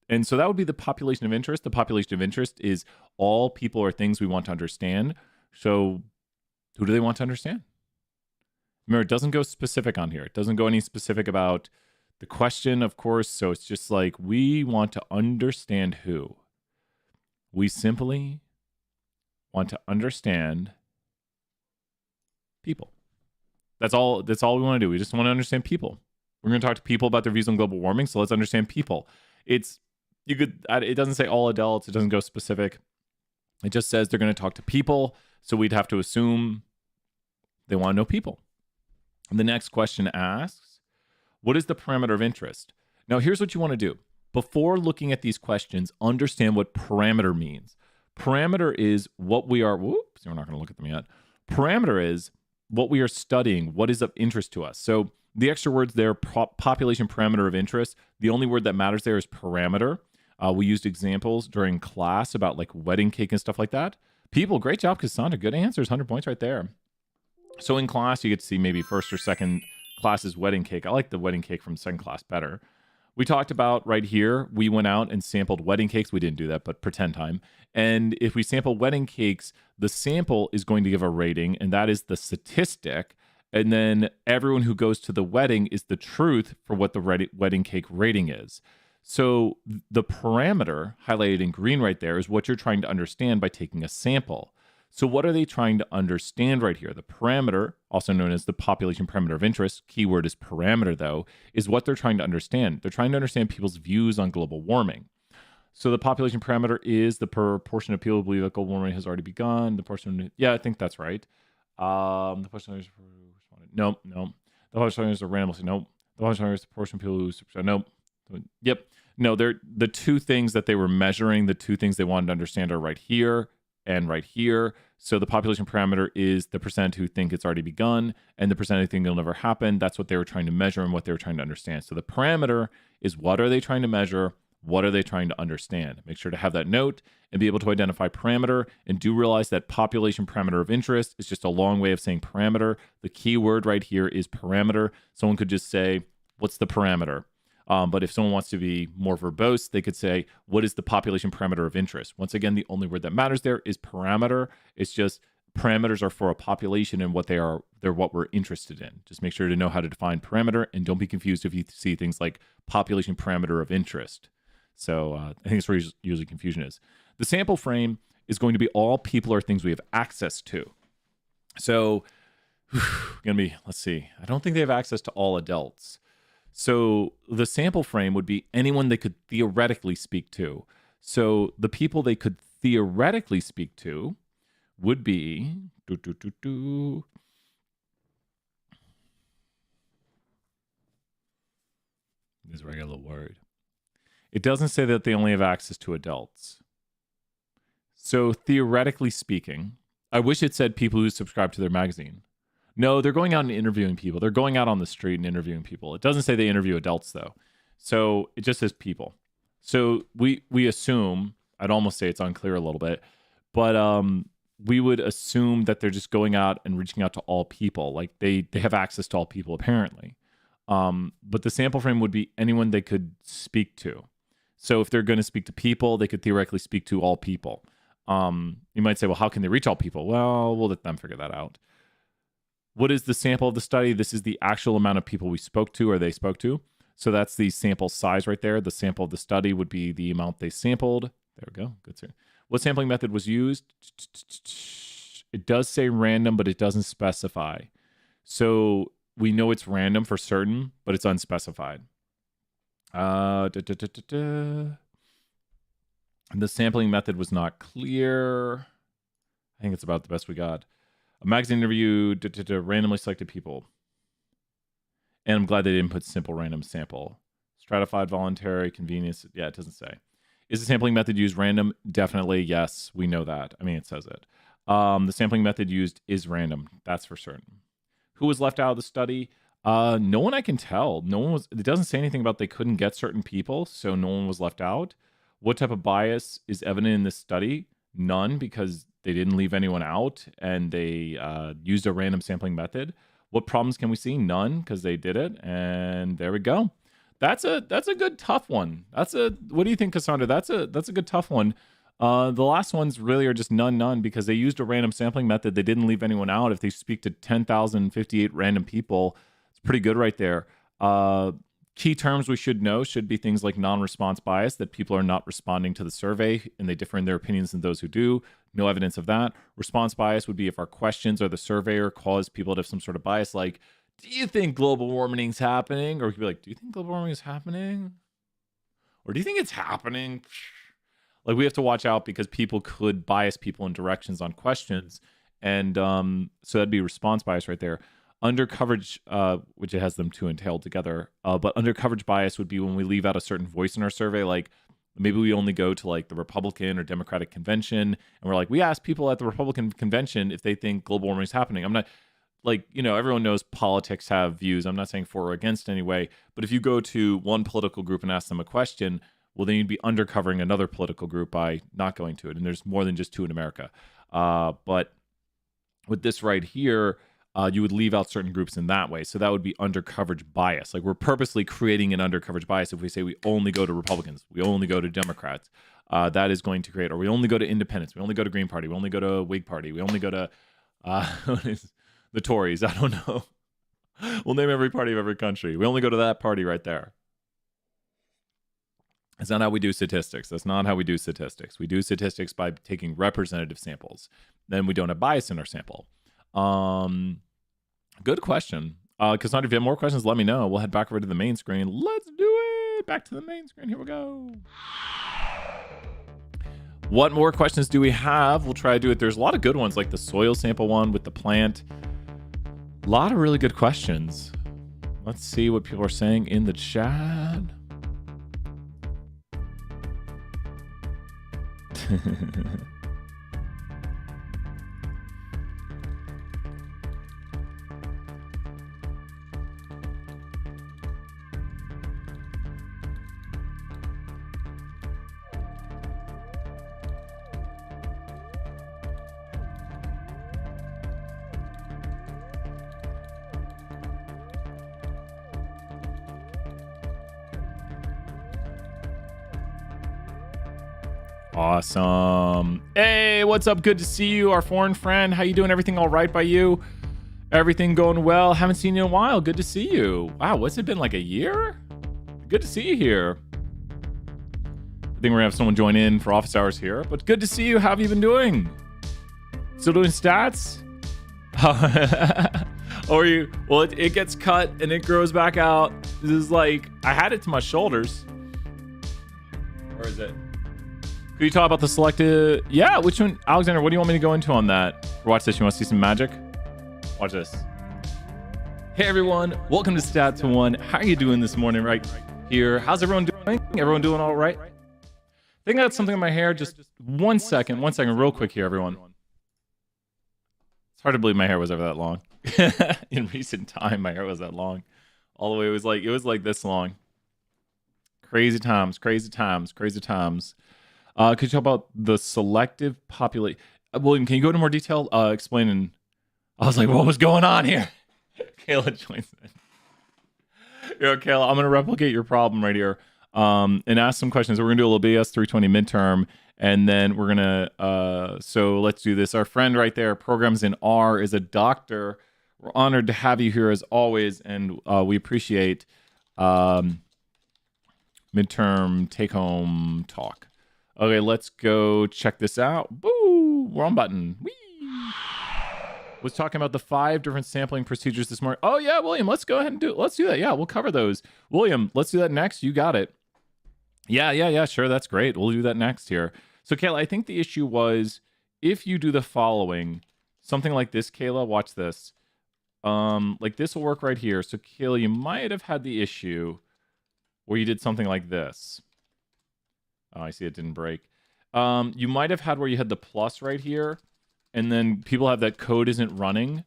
And so that would be the population of interest. The population of interest is all people or things we want to understand. So who do they want to understand? Remember, it doesn't go specific on here. It doesn't go any specific about the question, of course, so it's just like we want to understand who. We simply want to understand people. That's all we want to do. We just want to understand people. We're going to talk to people about their views on global warming, so let's understand people. It doesn't say all adults, it doesn't go specific. It just says they're going to talk to people, so we'd have to assume they want to know people. And the next question asks, what is the parameter of interest? Now, here's what you want to do. Before looking at these questions, understand what parameter means. Parameter is what we are, whoops, we're not going to look at them yet. Parameter is what we are studying, what is of interest to us. So the extra words there, population parameter of interest, the only word that matters there is parameter. We used examples during class about like wedding cake and stuff like that. People, great job, Cassandra. Good answers, 100 points right there. So in class, you get to see maybe first or second class's wedding cake. I like the wedding cake from second class better. We talked about right here, we went out and sampled wedding cakes. We didn't do that, but pretend time. And if we sample wedding cakes, the sample is going to give a rating, and that is the statistic. And then everyone who goes to the wedding is the truth for what the wedding cake rating is. So the parameter highlighted in green right there is what you're trying to understand by taking a sample. So what are they trying to understand right here? The parameter, also known as the population parameter of interest, keyword is parameter though, is what they're trying to understand. They're trying to understand people's views on global warming. So the population parameter is the proportion of people who believe that global warming has already begun. The portion, yeah, I think that's right. The portion no. The population is a random, no. The population is the proportion of people who, no. Yep. No, they're the two things that they were measuring, the two things they wanted to understand are right here and right here. So the population parameter is the percent who think it's already begun and the percent who think it'll never happen. That's what they were trying to measure and what they were trying to understand. So the parameter is what are they trying to measure? What are they trying to understand? Make sure to have that note and be able to identify parameter. And do realize that population parameter of interest is just a long way of saying parameter. The key word right here is parameter. Someone could just say, what's the parameter? But if someone wants to be more verbose, they could say, what is the population parameter of interest? Once again, the only word that matters there is parameter. It's just parameters are for a population and what they are, they're what we're interested in. Just make sure to know how to define parameter, and don't be confused if you see things like population parameter of interest. So I think that's where usually confusion is. The sample frame is going to be all people or things we have access to. So let's see. I don't think they have access to all adults. So the sample frame would be anyone they could theoretically speak to. So the people they could theoretically speak to would be This is where I get a little worried. It doesn't say that they only have access to adults. So theoretically speaking, I wish it said people who subscribe to their magazine. No, they're going out and interviewing people. They're going out on the street and interviewing people. It doesn't say they interview adults, though. So it just says people. So we assume, I'd almost say it's unclear a little bit, but we would assume that they're just going out and reaching out to all people. Like they have access to all people, apparently. But the sample frame would be anyone they could speak to. So if they're going to speak to people, they could theoretically speak to all people. You might say, well, how can they reach all people? Well, we'll let them figure that out. What is the sample of the study? This is the actual amount of people we spoke to or they spoke to. So that's the sample size right there. The sample of the study would be the amount they sampled. There we go. Good, sir. What sampling method was used? It does say random, but it doesn't specify. So we know it's random for certain, but it's unspecified. The sampling method was not clear. I think it's about the best we got. A magazine interview, randomly selected people. And I'm glad they didn't put simple random sample. Stratified, voluntary, convenience. Yeah, it doesn't say. Is the sampling method used random? Definitely, yes. We know that. I mean, it says it. The sampling method used is random. That's for certain. Who was left out of the study? No one I can tell. No one was. It doesn't say anything about they couldn't get certain people, so no one was left out. What type of bias is evident in this study? None, because they didn't leave anyone out and they used a random sampling method. What problems can we see? None, because they did it. And there we go. That's a good tough one. What do you think, Cassandra? That's a good tough one. The last ones really are just none, because they used a random sampling method. They didn't leave anyone out. If they speak to 10,058 random people, it's pretty good right there. Key terms we should know should be things like non-response bias, that people are not responding to the survey and they differ in their opinions than those who do. No evidence of that. Response bias would be if our questions or the surveyor cause people to have some sort of bias, like, do you think global warming is happening? Or we could be like, do you think global warming is happening? Or do you think it's happening? Like, we have to watch out because people could bias people in directions on questions. And so that'd be response bias right there. Under coverage, which it has them two entailed together, but under coverage bias would be when we leave out a certain voice in our survey, like maybe we only go to like the Republican or Democratic convention, and we're like, we ask people at the Republican convention if they think global warming is happening. I'm not like, everyone knows politics have views. I'm not saying for or against anyway, but if you go to one political group and ask them a question, well, then you'd be undercovering another political group by not going to it. And there's more than just two in America. But with this right here, you would leave out certain groups in that way. So that would be undercoverage bias. Like, we're purposely creating an undercoverage bias if we say we only go to Republicans, we only go to Democrats. That is going to create, or we only go to independents, we only go to Green Party, we only go to Whig Party, we only go to the Tories. I don't know. We'll name every party of every country. We only go to that party right there. That's not how we do statistics. That's not how we do statistics. We do statistics by taking representative samples. Then we don't have bias in our sample. Good question. Cassandra, if you have more questions, let me know. We'll head back over to the main screen. Let's do it. Back to the main screen. Here we go. What more questions do we have? We'll try to do it. There's a lot of good ones, like the soil sample one with the plant. A lot of really good questions. Let's see what people are saying in the chat. Awesome. Hey, what's up? Good to see you, our foreign friend. How you doing? Everything all right by you? Everything going well? Haven't seen you in a while. Good to see you. Wow, what's it been, like a year? Good to see you here. I think we're gonna have someone join in for office hours here, but good to see you. How have you been doing? Still doing stats? Or you? Well, it gets cut and it grows back out. This is like, I had it to my shoulders. Where is it? Could you talk about the selected? Yeah, which one? Alexander, what do you want me to go into on that? Watch this. You want to see some magic? Watch this. Hey, everyone. Welcome to Stat to One. How are you doing this morning right here? How's everyone doing? Everyone doing all right? I think I got something in my hair. Just one second real quick here, everyone. It's hard to believe my hair was ever that long. In recent time, my hair was that long. All the way, it was like this long. Crazy times. Could you talk about the selective population? William, can you go into more detail? Explaining. I was like, what was going on here? Kayla joins in. Yo, Kayla, I'm going to replicate your problem right here and ask some questions. We're going to do a little BS 320 midterm, and then we're going to, so let's do this. Our friend right there, programs in R, is a doctor. We're honored to have you here as always, and we appreciate midterm take-home talk. Okay, let's go check this out. Boo! Wrong button. Whee! Was talking about the 5 different sampling procedures this morning. Oh, yeah, William, let's go ahead and do it. Let's do that. Yeah, we'll cover those. William, let's do that next. You got it. Yeah, sure. That's great. We'll do that next here. So, Kayla, I think the issue was if you do the following, something like this, Kayla, watch this. Like this will work right here. So, Kayla, you might have had the issue where you did something like this. Oh, I see it didn't break. You might have had where you had the plus right here, and then people have that code isn't running,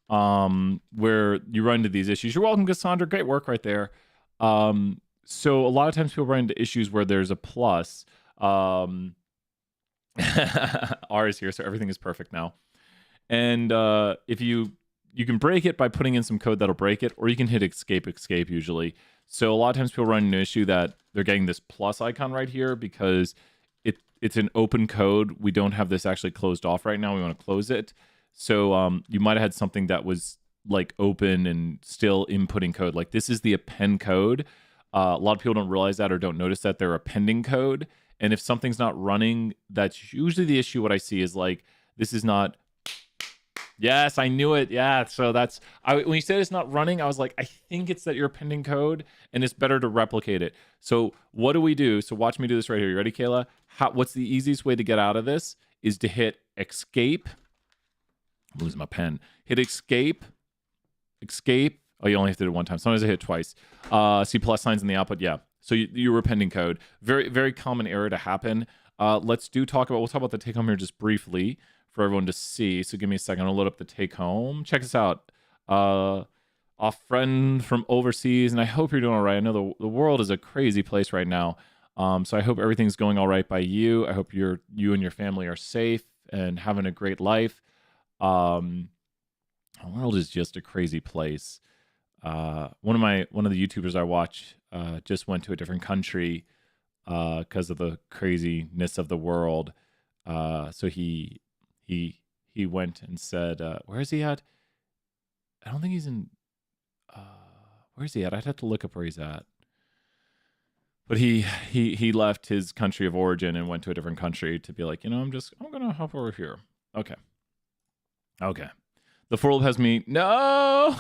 where you run into these issues. You're welcome, Cassandra. Great work right there. So a lot of times people run into issues where there's a plus. R is here, so everything is perfect now. And if you can break it by putting in some code that'll break it, or you can hit escape usually. So a lot of times people run into an issue that they're getting this plus icon right here because it's an open code. We don't have this actually closed off right now. We want to close it. So you might have had something that was like open and still inputting code. Like this is the append code. A lot of people don't realize that or don't notice that they're appending code. And if something's not running, that's usually the issue. What I see is like, this is not. Yes, I knew it. Yeah, so that's when you said it's not running, I was like, I think it's that you're appending code, and it's better to replicate it. So what do we do? So watch me do this right here. You ready, Kayla? What's the easiest way to get out of this is to hit escape. I'm losing my pen. Hit escape. Oh, you only have to do it one time. Sometimes I hit it twice. See plus signs in the output. Yeah. So you were appending code. Very, very common error to happen. We'll talk about the take home here just briefly for everyone to see. So give me a second. I'll load up the take home. Check this out. A friend from overseas, and I hope you're doing all right. I know the world is a crazy place right now. So I hope everything's going all right by you. I hope you and your family are safe and having a great life. The world is just a crazy place. One of the YouTubers I watch just went to a different country because of the craziness of the world. So he went and said, where is he at? I don't think he's in, where is he at? I'd have to look up where he's at. But he left his country of origin and went to a different country to be like, I'm going to hop over here. Okay. The world has me. No,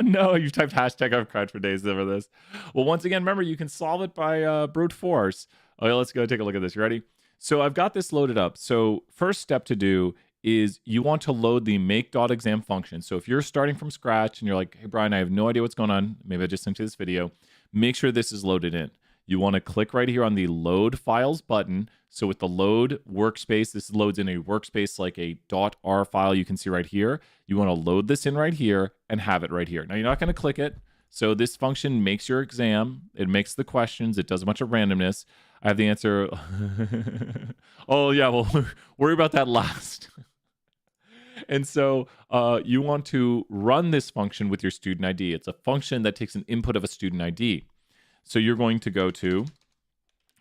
no, you've typed hashtag I've cried for days over this. Well, once again, remember, you can solve it by brute force. Okay, let's go take a look at this. You ready? So I've got this loaded up. So first step to do is you want to load the make.exam function. So if you're starting from scratch and you're like, hey, Brian, I have no idea what's going on. Maybe I just sent you this video. Make sure this is loaded in. You want to click right here on the load files button. So with the load workspace, this loads in a workspace like a .r file you can see right here. You want to load this in right here and have it right here. Now you're not going to click it. So this function makes your exam. It makes the questions. It does a bunch of randomness. I have the answer. Oh yeah, well, worry about that last. And so you want to run this function with your student ID. It's a function that takes an input of a student ID. So you're going to go to,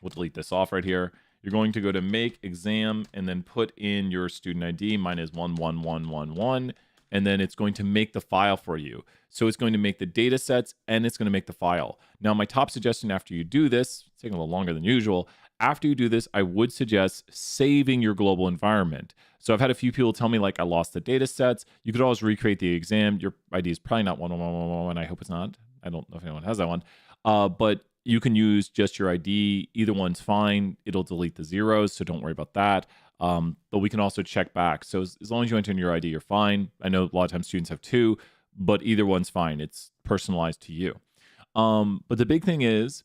we'll delete this off right here. You're going to go to make exam and then put in your student ID. Mine is 11111. And then it's going to make the file for you. So it's going to make the data sets and it's going to make the file. Now, my top suggestion after you do this, it's taking a little longer than usual. After you do this, I would suggest saving your global environment. So I've had a few people tell me, like, I lost the data sets. You could always recreate the exam. Your ID is probably not 11111. I hope it's not. I don't know if anyone has that one. But you can use just your ID. Either one's fine. It'll delete the zeros, so don't worry about that. But we can also check back. So as long as you enter in your ID, you're fine. I know a lot of times students have two, but either one's fine. It's personalized to you. But the big thing is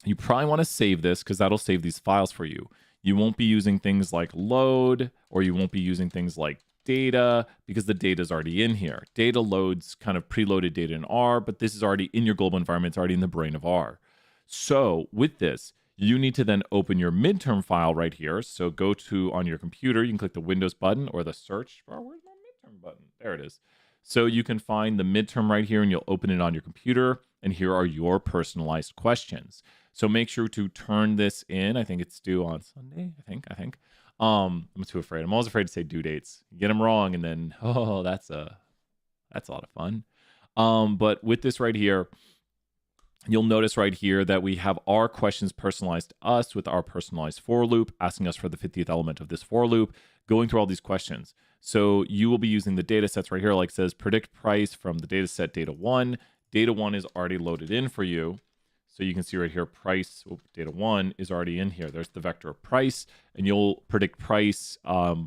you probably want to save this because that'll save these files for you. You won't be using things like load, or you won't be using things like data because the data is already in here. Data loads kind of preloaded data in R, but this is already in your global environment. It's already in the brain of R. So with this, you need to then open your midterm file right here. So go to on your computer, you can click the Windows button or the search bar. Where's my midterm button? There it is. So you can find the midterm right here and you'll open it on your computer. And here are your personalized questions. So make sure to turn this in. I think it's due on Sunday. I think. I'm too afraid. I'm always afraid to say due dates. Get them wrong, and then that's a lot of fun. But with this right here, you'll notice right here that we have our questions personalized to us with our personalized for loop, asking us for the 50th element of this for loop, going through all these questions. So you will be using the data sets right here, like it says predict price from the data set data one. Data one is already loaded in for you. So you can see right here, price, data one is already in here. There's the vector of price, and you'll predict price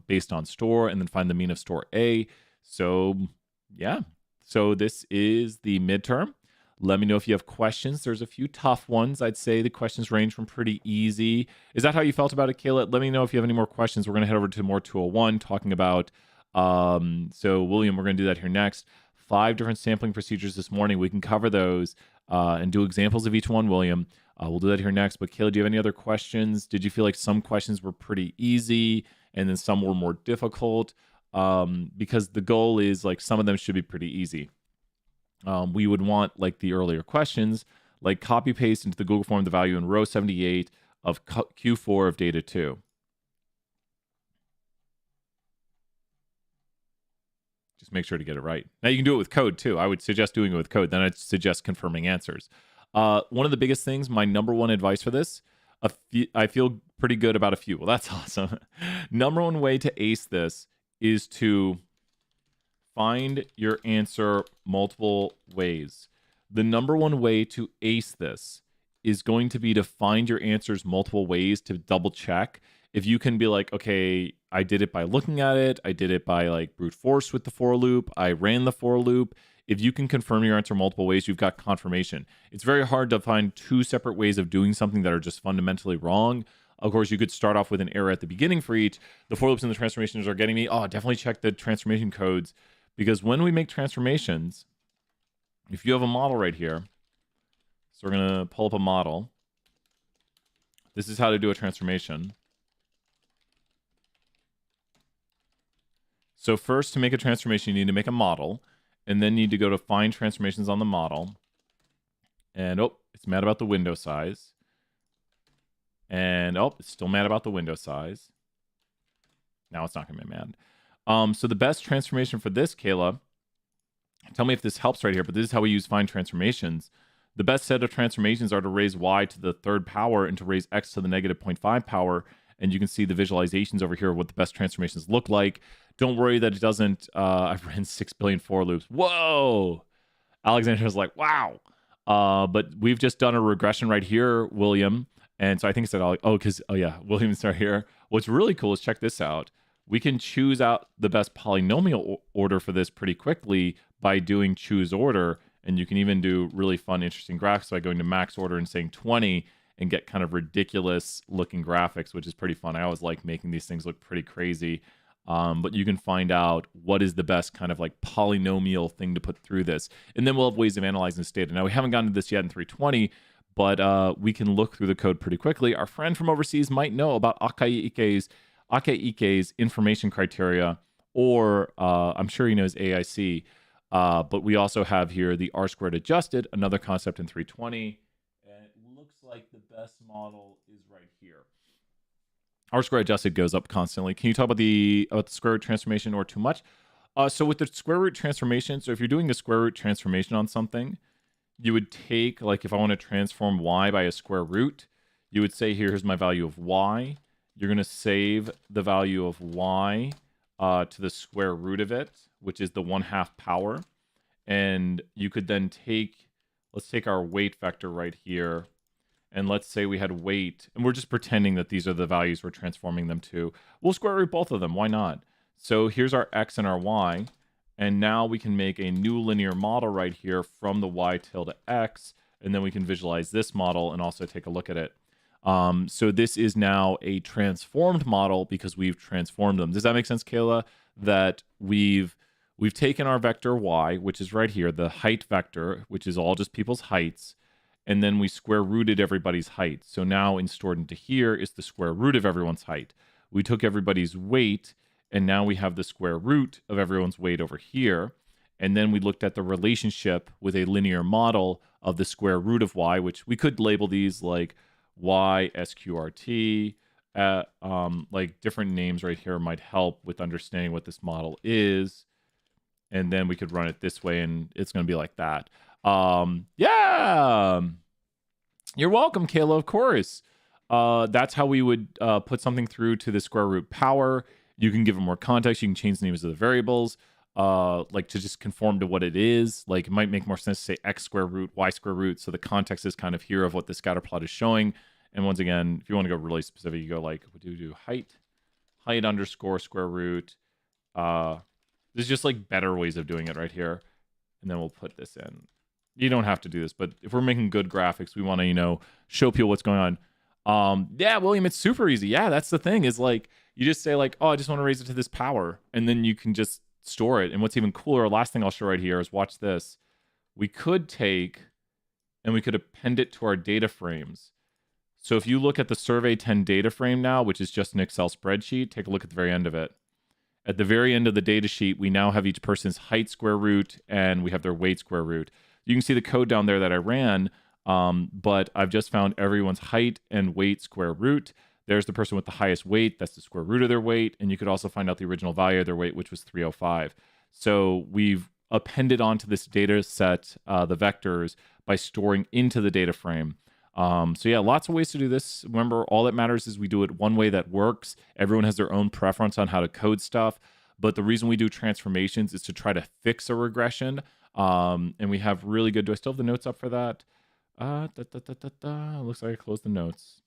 based on store and then find the mean of store A. So yeah, so this is the midterm. Let me know if you have questions. There's a few tough ones. I'd say the questions range from pretty easy. Is that how you felt about it, Kayla? Let me know if you have any more questions. We're going to head over to more 201, talking about, so William, we're going to do that here next. 5 different sampling procedures this morning. We can cover those and do examples of each one, William. We'll do that here next. But Kayla, do you have any other questions? Did you feel like some questions were pretty easy and then some were more difficult? Because the goal is like some of them should be pretty easy. We would want, like the earlier questions, like copy paste into the Google form the value in row 78 of Q4 of data 2. Just make sure to get it right. Now you can do it with code too. I would suggest doing it with code. Then I'd suggest confirming answers. One of the biggest things, my number one advice for this, I feel pretty good about a few. Well, that's awesome. Number one way to ace this is to find your answer multiple ways. The number one way to ace this is going to be to find your answers multiple ways to double check. If you can be like, okay, I did it by looking at it. I did it by like brute force with the for loop. I ran the for loop. If you can confirm your answer multiple ways, you've got confirmation. It's very hard to find two separate ways of doing something that are just fundamentally wrong. Of course, you could start off with an error at the beginning for each. The for loops and the transformations are getting me. Oh, definitely check the transformation codes. Because when we make transformations, if you have a model right here, so we're going to pull up a model. This is how to do a transformation. So first, to make a transformation, you need to make a model, and then you need to go to find transformations on the model. And it's mad about the window size. And it's still mad about the window size. Now it's not going to be mad. So the best transformation for this, Kayla, tell me if this helps right here, but this is how we use find transformations. The best set of transformations are to raise y to the third power and to raise x to the negative 0.5 power. And you can see the visualizations over here of what the best transformations look like. Don't worry that it doesn't, I've ran 6 billion for loops. Whoa! Alexander's like, wow. But we've just done a regression right here, William. And so I think it said, William's right here. What's really cool is check this out. We can choose out the best polynomial order for this pretty quickly by doing choose order. And you can even do really fun, interesting graphics by going to max order and saying 20 and get kind of ridiculous looking graphics, which is pretty fun. I always like making these things look pretty crazy. But you can find out what is the best kind of like polynomial thing to put through this. And then we'll have ways of analyzing this data. Now, we haven't gotten to this yet in 320, but we can look through the code pretty quickly. Our friend from overseas might know about Ike's information criteria, or I'm sure he knows AIC. But we also have here the R squared adjusted, another concept in 320. And it looks like the best model is right here. R square adjusted goes up constantly. Can you talk about the square root transformation or too much? So with the square root transformation, so if you're doing a square root transformation on something, you would take, like if I want to transform y by a square root, you would say, here's my value of y. You're going to save the value of y to the square root of it, which is the 1/2 power. And you could then take, let's take our weight vector right here. And let's say we had weight, and we're just pretending that these are the values we're transforming them to. We'll square root both of them. Why not? So here's our x and our y. And now we can make a new linear model right here from the y tilde x. And then we can visualize this model and also take a look at it. So this is now a transformed model because we've transformed them. Does that make sense, Kayla? That we've taken our vector y, which is right here, the height vector, which is all just people's heights, and then we square rooted everybody's height. So now stored into here is the square root of everyone's height. We took everybody's weight, and now we have the square root of everyone's weight over here. And then we looked at the relationship with a linear model of the square root of y, which we could label these like y sqrt. Like different names right here might help with understanding what this model is. And then we could run it this way, and it's going to be like that. Yeah, you're welcome, Kayla, of course. That's how we would put something through to the square root power. You can give it more context. You can change the names of the variables, like to just conform to what it is. Like it might make more sense to say x square root, y square root. So the context is kind of here of what the scatter plot is showing. And once again, if you want to go really specific, you go like, what do we do? Height underscore square root. There's just like better ways of doing it right here. And then we'll put this in. You don't have to do this, but if we're making good graphics, we want to, show people what's going on. Yeah, William, it's super easy. Yeah, that's the thing is like, you just say like, oh, I just want to raise it to this power. And then you can just store it. And what's even cooler, last thing I'll show right here is watch this. We could take and we could append it to our data frames. So if you look at the Survey 10 data frame now, which is just an Excel spreadsheet, take a look at the very end of it. At the very end of the data sheet, we now have each person's height square root and we have their weight square root. You can see the code down there that I ran, but I've just found everyone's height and weight square root. There's the person with the highest weight. That's the square root of their weight. And you could also find out the original value of their weight, which was 305. So we've appended onto this data set the vectors by storing into the data frame. So yeah, lots of ways to do this. Remember, all that matters is we do it one way that works. Everyone has their own preference on how to code stuff. But the reason we do transformations is to try to fix a regression. And we have really good, do I still have the notes up for that? Looks like I closed the notes.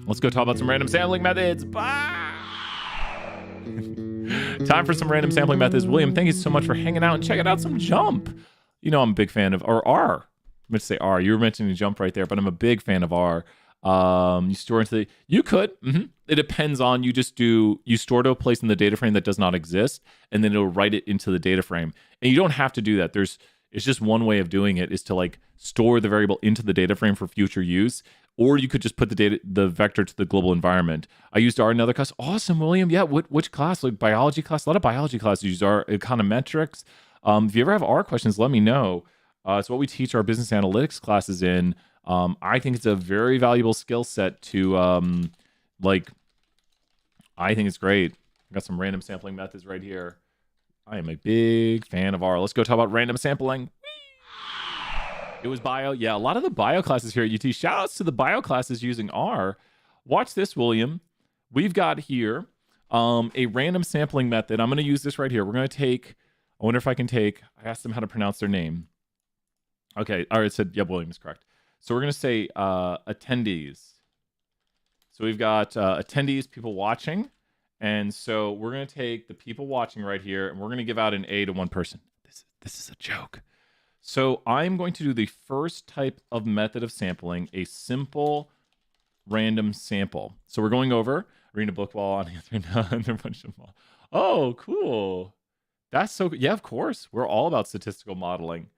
Let's go talk about some random sampling methods. Bye! Time for some random sampling methods. William, thank you so much for hanging out and checking out some jump. I'm a big fan of, or R. I meant to say R. You were mentioning jump right there, but I'm a big fan of R. You store into you could. It depends on, you store to a place in the data frame that does not exist, and then it'll write it into the data frame. And you don't have to do that. It's just one way of doing it is to like store the variable into the data frame for future use. Or you could just put the vector to the global environment. I used R in another class. Awesome, William. Yeah, which class? Like biology class? A lot of biology classes use R. Econometrics. If you ever have R questions, let me know. It's what we teach our business analytics classes in. I think it's a very valuable skill set to, I think it's great. I got some random sampling methods right here. I am a big fan of R. Let's go talk about random sampling. It was bio. Yeah, a lot of the bio classes here at UT. Shout outs to the bio classes using R. Watch this, William. We've got here a random sampling method. I'm going to use this right here. We're going to take, I wonder if I can take, I asked them how to pronounce their name. Okay, all right, it said, yeah, William is correct. So we're going to say attendees. So we've got attendees, people watching. And so we're going to take the people watching right here, and we're going to give out an A to one person. This is a joke. So I'm going to do the first type of method of sampling, a simple random sample. So we're going over, reading a book while on answering a bunch of them. Oh, cool. That's so good. Yeah, of course. We're all about statistical modeling.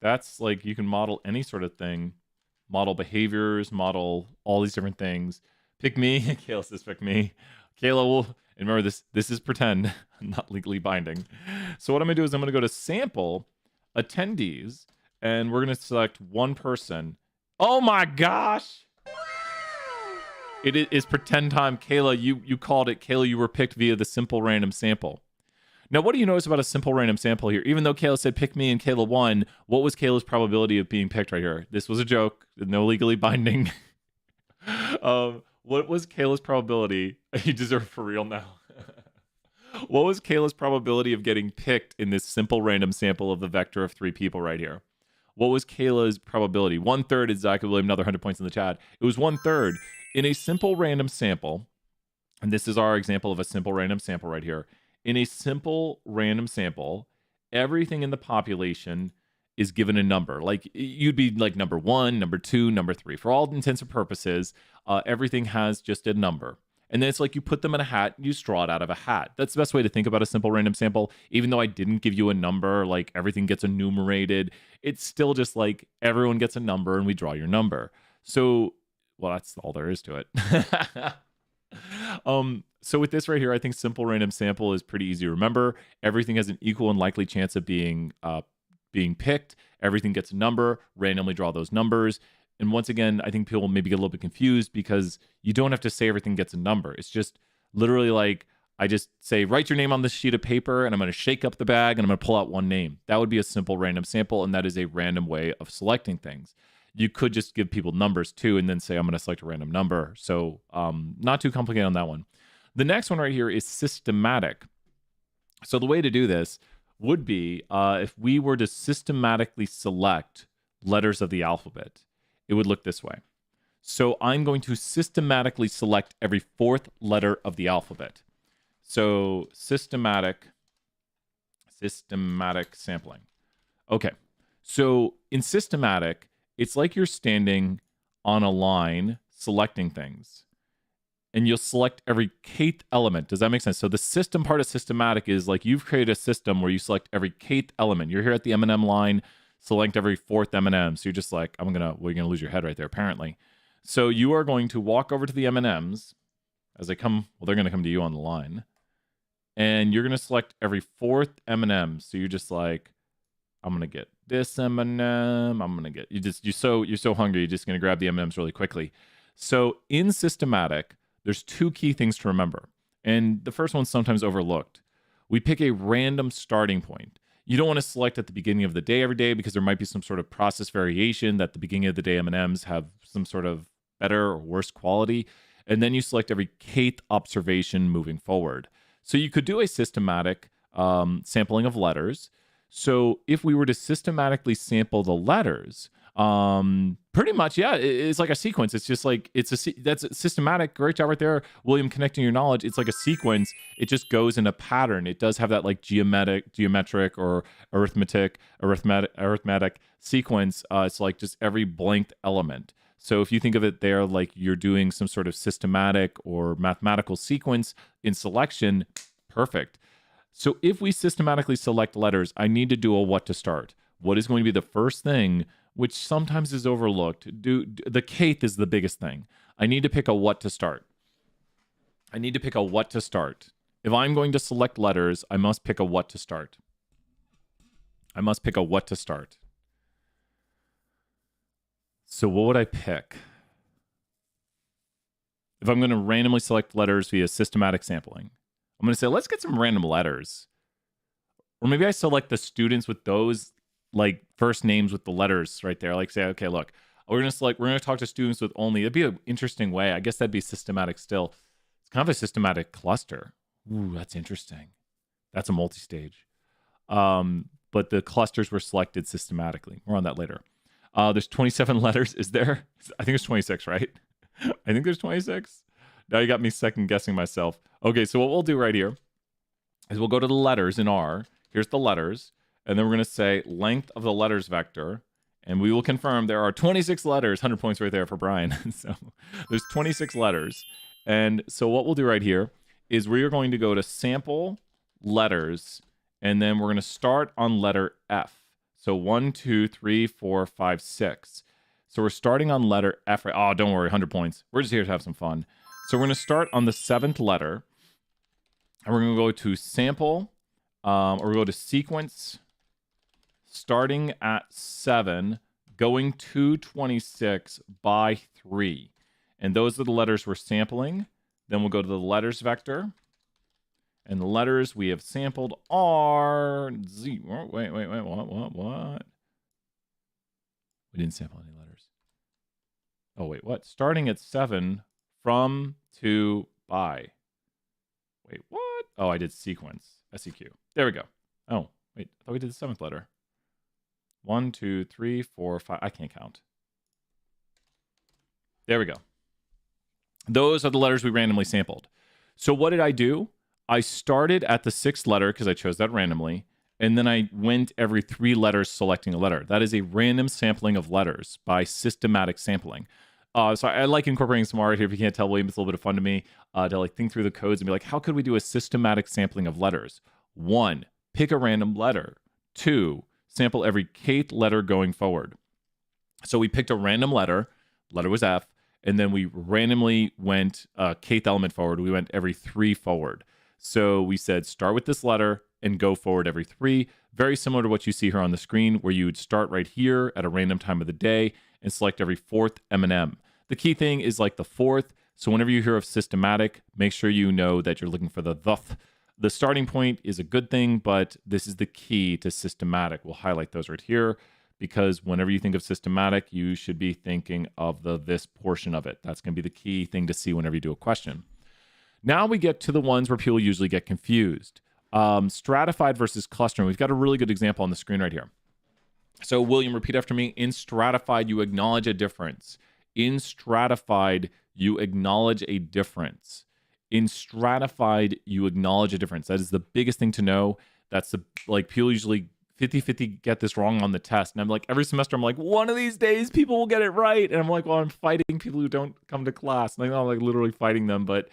That's like, you can model any sort of thing. Model behaviors, model all these different things. Pick me. Kayla says pick me. Kayla will, and remember this is pretend, not legally binding. So what I'm going to do is I'm going to go to sample attendees, and we're going to select one person. Oh my gosh. It is pretend time. Kayla, you called it. Kayla, you were picked via the simple random sample. Now, what do you notice about a simple random sample here? Even though Kayla said pick me and Kayla won, what was Kayla's probability of being picked right here? This was a joke, no legally binding. What was Kayla's probability? You deserve for real now. What was Kayla's probability of getting picked in this simple random sample of the vector of 3 people right here? What was Kayla's probability? 1/3 is Zach William, another 100 points in the chat. It was 1/3 in a simple random sample. And this is our example of a simple random sample right here. In a simple random sample, everything in the population is given a number. Like you'd be like number 1, number 2, number 3. For all intents and purposes, everything has just a number. And then it's like you put them in a hat, you straw it out of a hat. That's the best way to think about a simple random sample. Even though I didn't give you a number, like everything gets enumerated, it's still just like everyone gets a number and we draw your number. So, well, that's all there is to it. So with this right here, I think simple random sample is pretty easy to remember. Everything has an equal and likely chance of being picked. Everything gets a number, randomly draw those numbers. And once again, I think people maybe get a little bit confused because you don't have to say everything gets a number. It's just literally like I just say, write your name on this sheet of paper, and I'm going to shake up the bag, and I'm going to pull out one name. That would be a simple random sample, and that is a random way of selecting things. You could just give people numbers too, and then say, I'm going to select a random number. So not too complicated on that one. The next one right here is systematic. So the way to do this would be if we were to systematically select letters of the alphabet. It would look this way. So I'm going to systematically select every 4th letter of the alphabet. So systematic sampling. Okay. So in systematic, it's like you're standing on a line selecting things. And you'll select every kth element. Does that make sense? So the system part of systematic is like you've created a system where you select every kth element. You're here at the M&M line, select every 4th M&M. So you're just like, you're gonna lose your head right there, apparently. So you are going to walk over to the M&Ms as they come. Well, they're gonna come to you on the line, and you're gonna select every 4th M&M. So you're just like, I'm gonna get this M&M. I'm gonna get you're so hungry. You're just gonna grab the M&Ms really quickly. So in systematic, there's 2 key things to remember, and the first one's sometimes overlooked. We pick a random starting point. You don't want to select at the beginning of the day every day because there might be some sort of process variation that the beginning of the day M&Ms have some sort of better or worse quality. And then you select every kth observation moving forward. So you could do a systematic sampling of letters. So if we were to systematically sample the letters, pretty much, yeah, it's like a sequence. It's just like that's systematic. Great job right there, William, connecting your knowledge. It's like a sequence. It just goes in a pattern. It does have that like geometric or arithmetic sequence. It's like just every blanked element. So if you think of it there like you're doing some sort of systematic or mathematical sequence in selection, perfect. So if we systematically select letters, I need to do a what to start. What is going to be the first thing, which sometimes is overlooked? The kth is the biggest thing. I need to pick a what to start. If I'm going to select letters, I must pick a what to start. So what would I pick? If I'm going to randomly select letters via systematic sampling, I'm going to say, let's get some random letters. Or maybe I select the students with those like first names with the letters right there. Like say, okay, look, we're going to talk to students with only, it'd be an interesting way. I guess that'd be systematic still. It's kind of a systematic cluster. Ooh, that's interesting. That's a multi-stage. But the clusters were selected systematically. More on that later. There's 27 letters. Is there? I think it's 26, right? I think there's 26. Now you got me second guessing myself. Okay, so what we'll do right here is we'll go to the letters in R. Here's the letters. And then we're going to say length of the letters vector. And we will confirm there are 26 letters. 100 points right there for Brian. So there's 26 letters. And so what we'll do right here is we are going to go to sample letters. And then we're going to start on letter F. So 1, 2, 3, 4, 5, 6. So we're starting on letter F. Oh, don't worry, 100 points. We're just here to have some fun. So we're going to start on the 7th letter. And we're going to go to sample, or we go to sequence, starting at 7, going to 26 by 3. And those are the letters we're sampling. Then we'll go to the letters vector. And the letters we have sampled are zero. Wait, what? We didn't sample any letters. Oh, wait, what? Starting at 7, from, to, by. Wait, what? Oh, I did sequence. SEQ. There we go. Oh, wait, I thought we did the 7th letter. 1, 2, 3, 4, 5. I can't count. There we go. Those are the letters we randomly sampled. So what did I do? I started at the 6th letter because I chose that randomly, and then I went every 3 letters selecting a letter. That is a random sampling of letters by systematic sampling. So I like incorporating some art here. If you can't tell, William, it's a little bit of fun to me to like think through the codes and be like, how could we do a systematic sampling of letters? 1, pick a random letter. 2, sample every kth letter going forward. So we picked a random letter was F, and then we randomly went kth element forward. We went every 3 forward. So we said start with this letter and go forward every 3. Very similar to what you see here on the screen, where you would start right here at a random time of the day and select every 4th M&M. The key thing is like the 4th. So whenever you hear of systematic, make sure you know that you're looking for the th. The starting point is a good thing, but this is the key to systematic. We'll highlight those right here, because whenever you think of systematic, you should be thinking of this portion of it. That's going to be the key thing to see whenever you do a question. Now we get to the ones where people usually get confused. Stratified versus clustering. We've got a really good example on the screen right here. So William, repeat after me. In stratified, you acknowledge a difference. In stratified, you acknowledge a difference. In stratified, you acknowledge a difference. That is the biggest thing to know. That's like people usually 50-50 get this wrong on the test. And I'm like, every semester, I'm like, one of these days people will get it right. And I'm like, well, I'm fighting people who don't come to class. And I'm like literally fighting them, but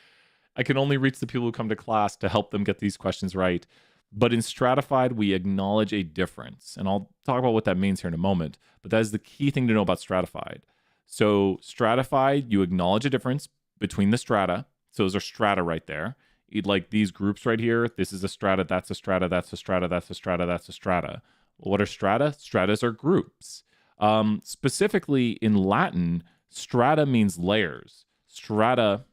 I can only reach the people who come to class to help them get these questions right. But in stratified, we acknowledge a difference. And I'll talk about what that means here in a moment. But that is the key thing to know about stratified. So stratified, you acknowledge a difference between the strata. So those are strata right there. Like these groups right here. This is a strata, that's a strata, that's a strata, that's a strata, that's a strata. Well, what are strata? Stratas are groups. Specifically in Latin, strata means layers. Strata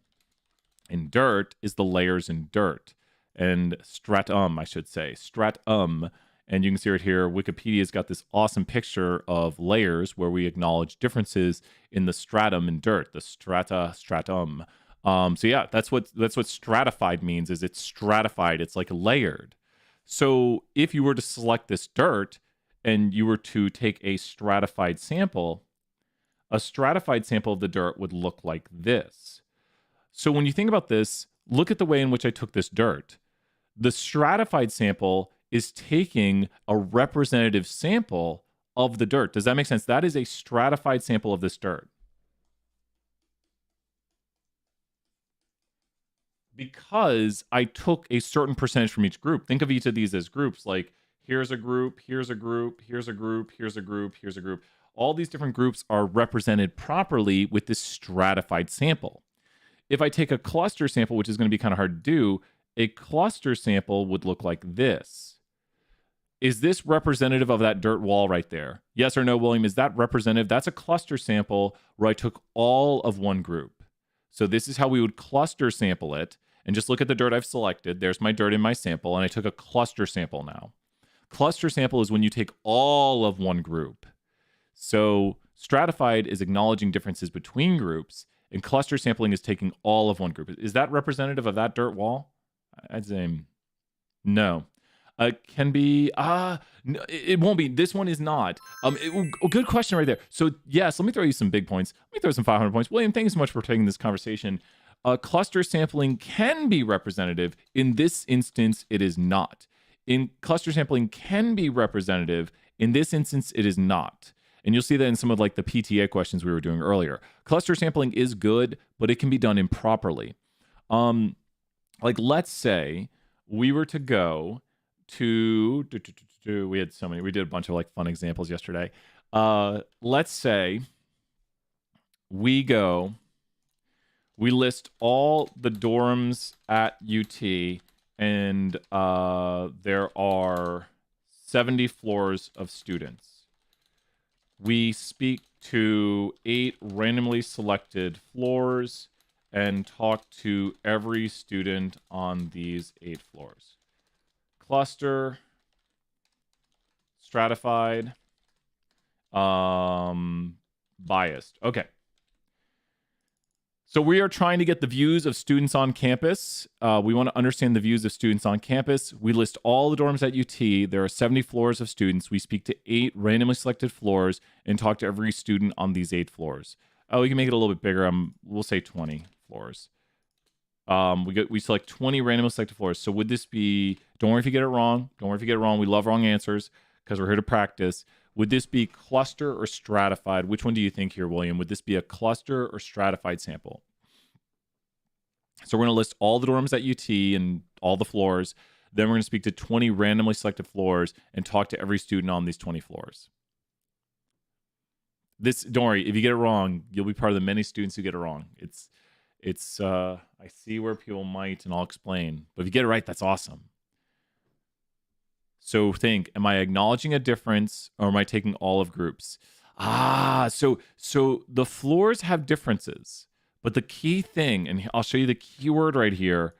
in dirt is the layers in dirt. And stratum, I should say. Stratum. And you can see right here, Wikipedia's got this awesome picture of layers where we acknowledge differences in the stratum in dirt, the strata, stratum. So yeah, that's what stratified means, is it's stratified. It's like layered. So if you were to select this dirt and you were to take a stratified sample of the dirt would look like this. So when you think about this, look at the way in which I took this dirt. The stratified sample is taking a representative sample of the dirt. Does that make sense? That is a stratified sample of this dirt. Because I took a certain percentage from each group. Think of each of these as groups. Like here's a group, here's a group, here's a group, here's a group, here's a group. All these different groups are represented properly with this stratified sample. If I take a cluster sample, which is going to be kind of hard to do, a cluster sample would look like this. Is this representative of that dirt wall right there? Yes or no, William? Is that representative? That's a cluster sample where I took all of one group. So this is how we would cluster sample it. And just look at the dirt I've selected. There's my dirt in my sample, and I took a cluster sample now. Cluster sample is when you take all of one group. So stratified is acknowledging differences between groups, and cluster sampling is taking all of one group. Is that representative of that dirt wall? I'd say no. Can be, no, it won't be. This one is not. Good question right there. So yes, let me throw you some big points. Let me throw some 500 points. William, thank you so much for taking this conversation. Cluster sampling can be representative. In this instance, it is not. In cluster sampling can be representative. In this instance, it is not. And you'll see that in some of like the PTA questions we were doing earlier. Cluster sampling is good, but it can be done improperly. Like let's say we were to go to, we had so many, we did a bunch of like fun examples yesterday. Let's say we list all the dorms at UT, and there are 70 floors of students. We speak to 8 randomly selected floors and talk to every student on these 8 floors. Cluster, stratified, biased. Okay. So we are trying to get the views of students on campus. We want to understand the views of students on campus. We list all the dorms at UT. There are 70 floors of students. We speak to 8 randomly selected floors and talk to every student on these 8 floors. We can make it a little bit bigger. We'll say 20 floors. We select 20 randomly selected floors. So would this be, don't worry if you get it wrong. Don't worry if you get it wrong. We love wrong answers because we're here to practice. Would this be cluster or stratified? Which one do you think here, William? Would this be a cluster or stratified sample? So we're going to list all the dorms at UT and all the floors. Then we're going to speak to 20 randomly selected floors and talk to every student on these 20 floors. Don't worry, if you get it wrong, you'll be part of the many students who get it wrong. I see where people might, and I'll explain. But if you get it right, that's awesome. So think, am I acknowledging a difference or am I taking all of groups? So the floors have differences, but the key thing, and I'll show you the key word right here,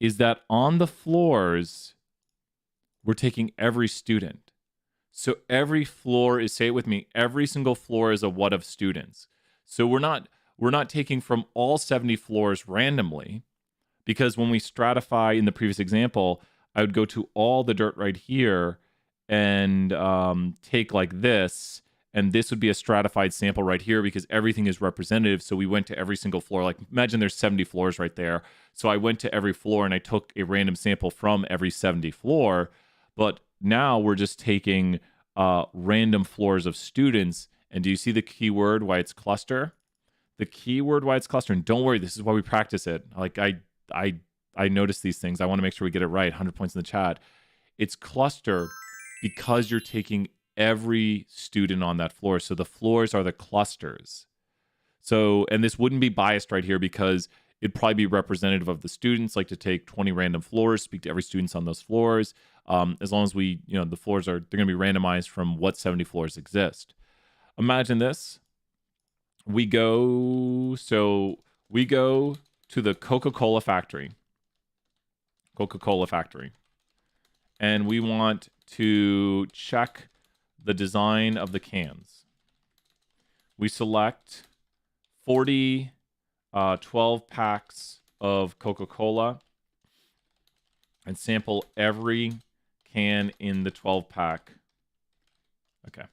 is that on the floors, we're taking every student. So every floor is, say it with me, every single floor is a what of students. So we're not taking from all 70 floors randomly, because when we stratify in the previous example, I would go to all the dirt right here and take like this, and this would be a stratified sample right here because everything is representative. So we went to every single floor. Like imagine there's 70 floors right there. So I went to every floor and I took a random sample from every 70 floor. But now we're just taking random floors of students. And do you see the keyword why it's cluster? The keyword why it's cluster, and don't worry, this is why we practice it. Like I notice these things. I want to make sure we get it right. 100 points in the chat. It's cluster because you're taking every student on that floor. So the floors are the clusters. So, and this wouldn't be biased right here because it'd probably be representative of the students, like to take 20 random floors, speak to every students on those floors. As long as the floors they're going to be randomized from what 70 floors exist. Imagine this. We go to the Coca-Cola factory. And we want to check the design of the cans. We select 40 12 packs of Coca-Cola and sample every can in the 12 pack. Okay.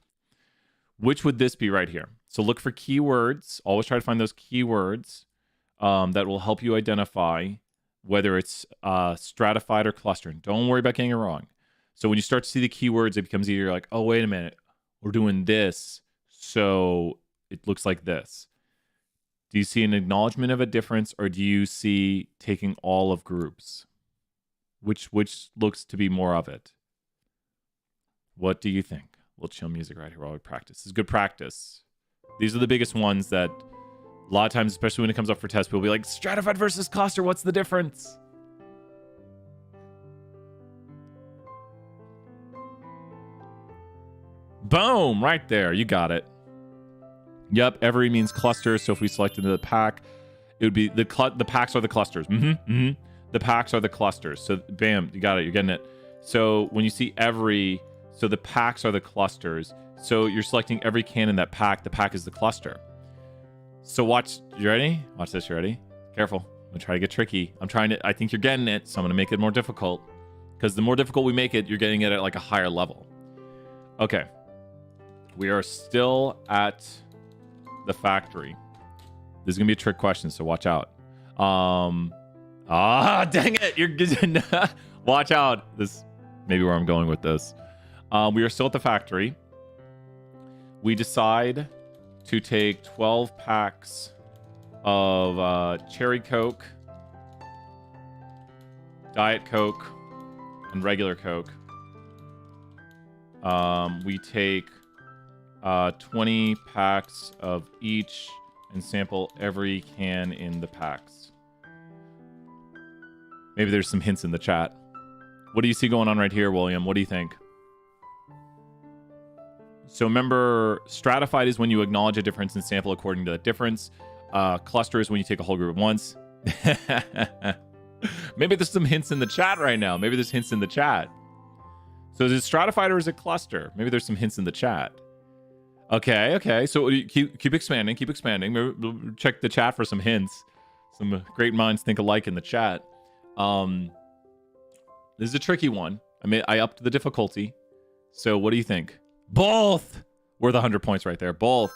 Which would this be right here? So look for keywords. Always try to find those keywords that will help you identify whether it's stratified or clustered. Don't worry about getting it wrong. So when you start to see the keywords, it becomes easier. Like, oh, wait a minute. We're doing this, so it looks like this. Do you see an acknowledgement of a difference, or do you see taking all of groups? Which looks to be more of it? What do you think? A little chill music right here while we practice. This is good practice. These are the biggest ones that a lot of times, especially when it comes up for tests, people will be like, stratified versus cluster, what's the difference? Boom, right there. You got it. Yep, every means cluster. So if we selected the pack, it would be the packs are the clusters. The packs are the clusters. So bam, you got it. You're getting it. So when you see every, so the packs are the clusters. So you're selecting every can in that pack. The pack is the cluster. So watch. You ready? Watch this. You ready? Careful. I'm gonna try to get tricky. I think you're getting it. So I'm gonna make it more difficult, because the more difficult we make it, you're getting it at like a higher level. Okay. We are still at the factory. This is gonna be a trick question, so watch out. Dang it! You're watch out. This maybe where I'm going with this. We are still at the factory. We decide to take 12 packs of cherry Coke, Diet Coke, and regular Coke. We take 20 packs of each and sample every can in the packs. Maybe there's some hints in the chat. What do you see going on right here, William? What do you think? So remember, stratified is when you acknowledge a difference and sample according to that difference. Cluster is when you take a whole group at once. Maybe there's some hints in the chat right now. Maybe there's hints in the chat. So is it stratified or is it cluster? Maybe there's some hints in the chat. Okay. So keep expanding. Maybe check the chat for some hints. Some great minds think alike in the chat. This is a tricky one. I upped the difficulty. So what do you think? Both! Worth 100 points right there. Both,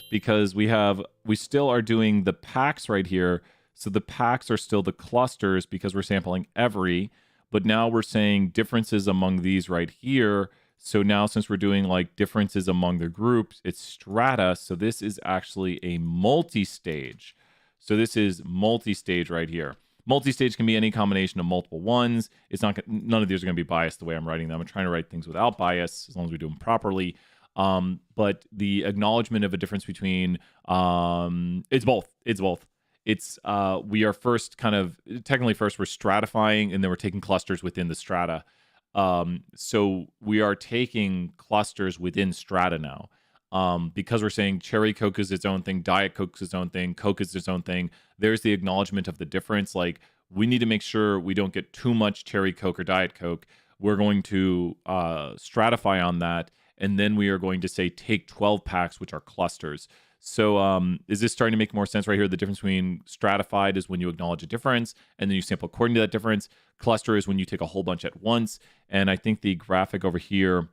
because we still are doing the packs right here. So the packs are still the clusters because we're sampling every, but now we're saying differences among these right here. So now since we're doing like differences among the groups, it's strata. So this is actually a multi-stage. So this is multi-stage right here. Multi-stage can be any combination of multiple ones. It's not, none of these are going to be biased the way I'm writing them. I'm trying to write things without bias as long as we do them properly. But the acknowledgement of a difference between it's both. It's we are first technically first we're stratifying and then we're taking clusters within the strata. So we are taking clusters within strata now. Because we're saying cherry Coke is its own thing, Diet Coke is its own thing, Coke is its own thing. There's the acknowledgement of the difference. Like, we need to make sure we don't get too much cherry Coke or Diet Coke. We're going to stratify on that, and then we are going to say take 12 packs, which are clusters. So is this starting to make more sense right here? The difference between stratified is when you acknowledge a difference, and then you sample according to that difference. Cluster is when you take a whole bunch at once. And I think the graphic over here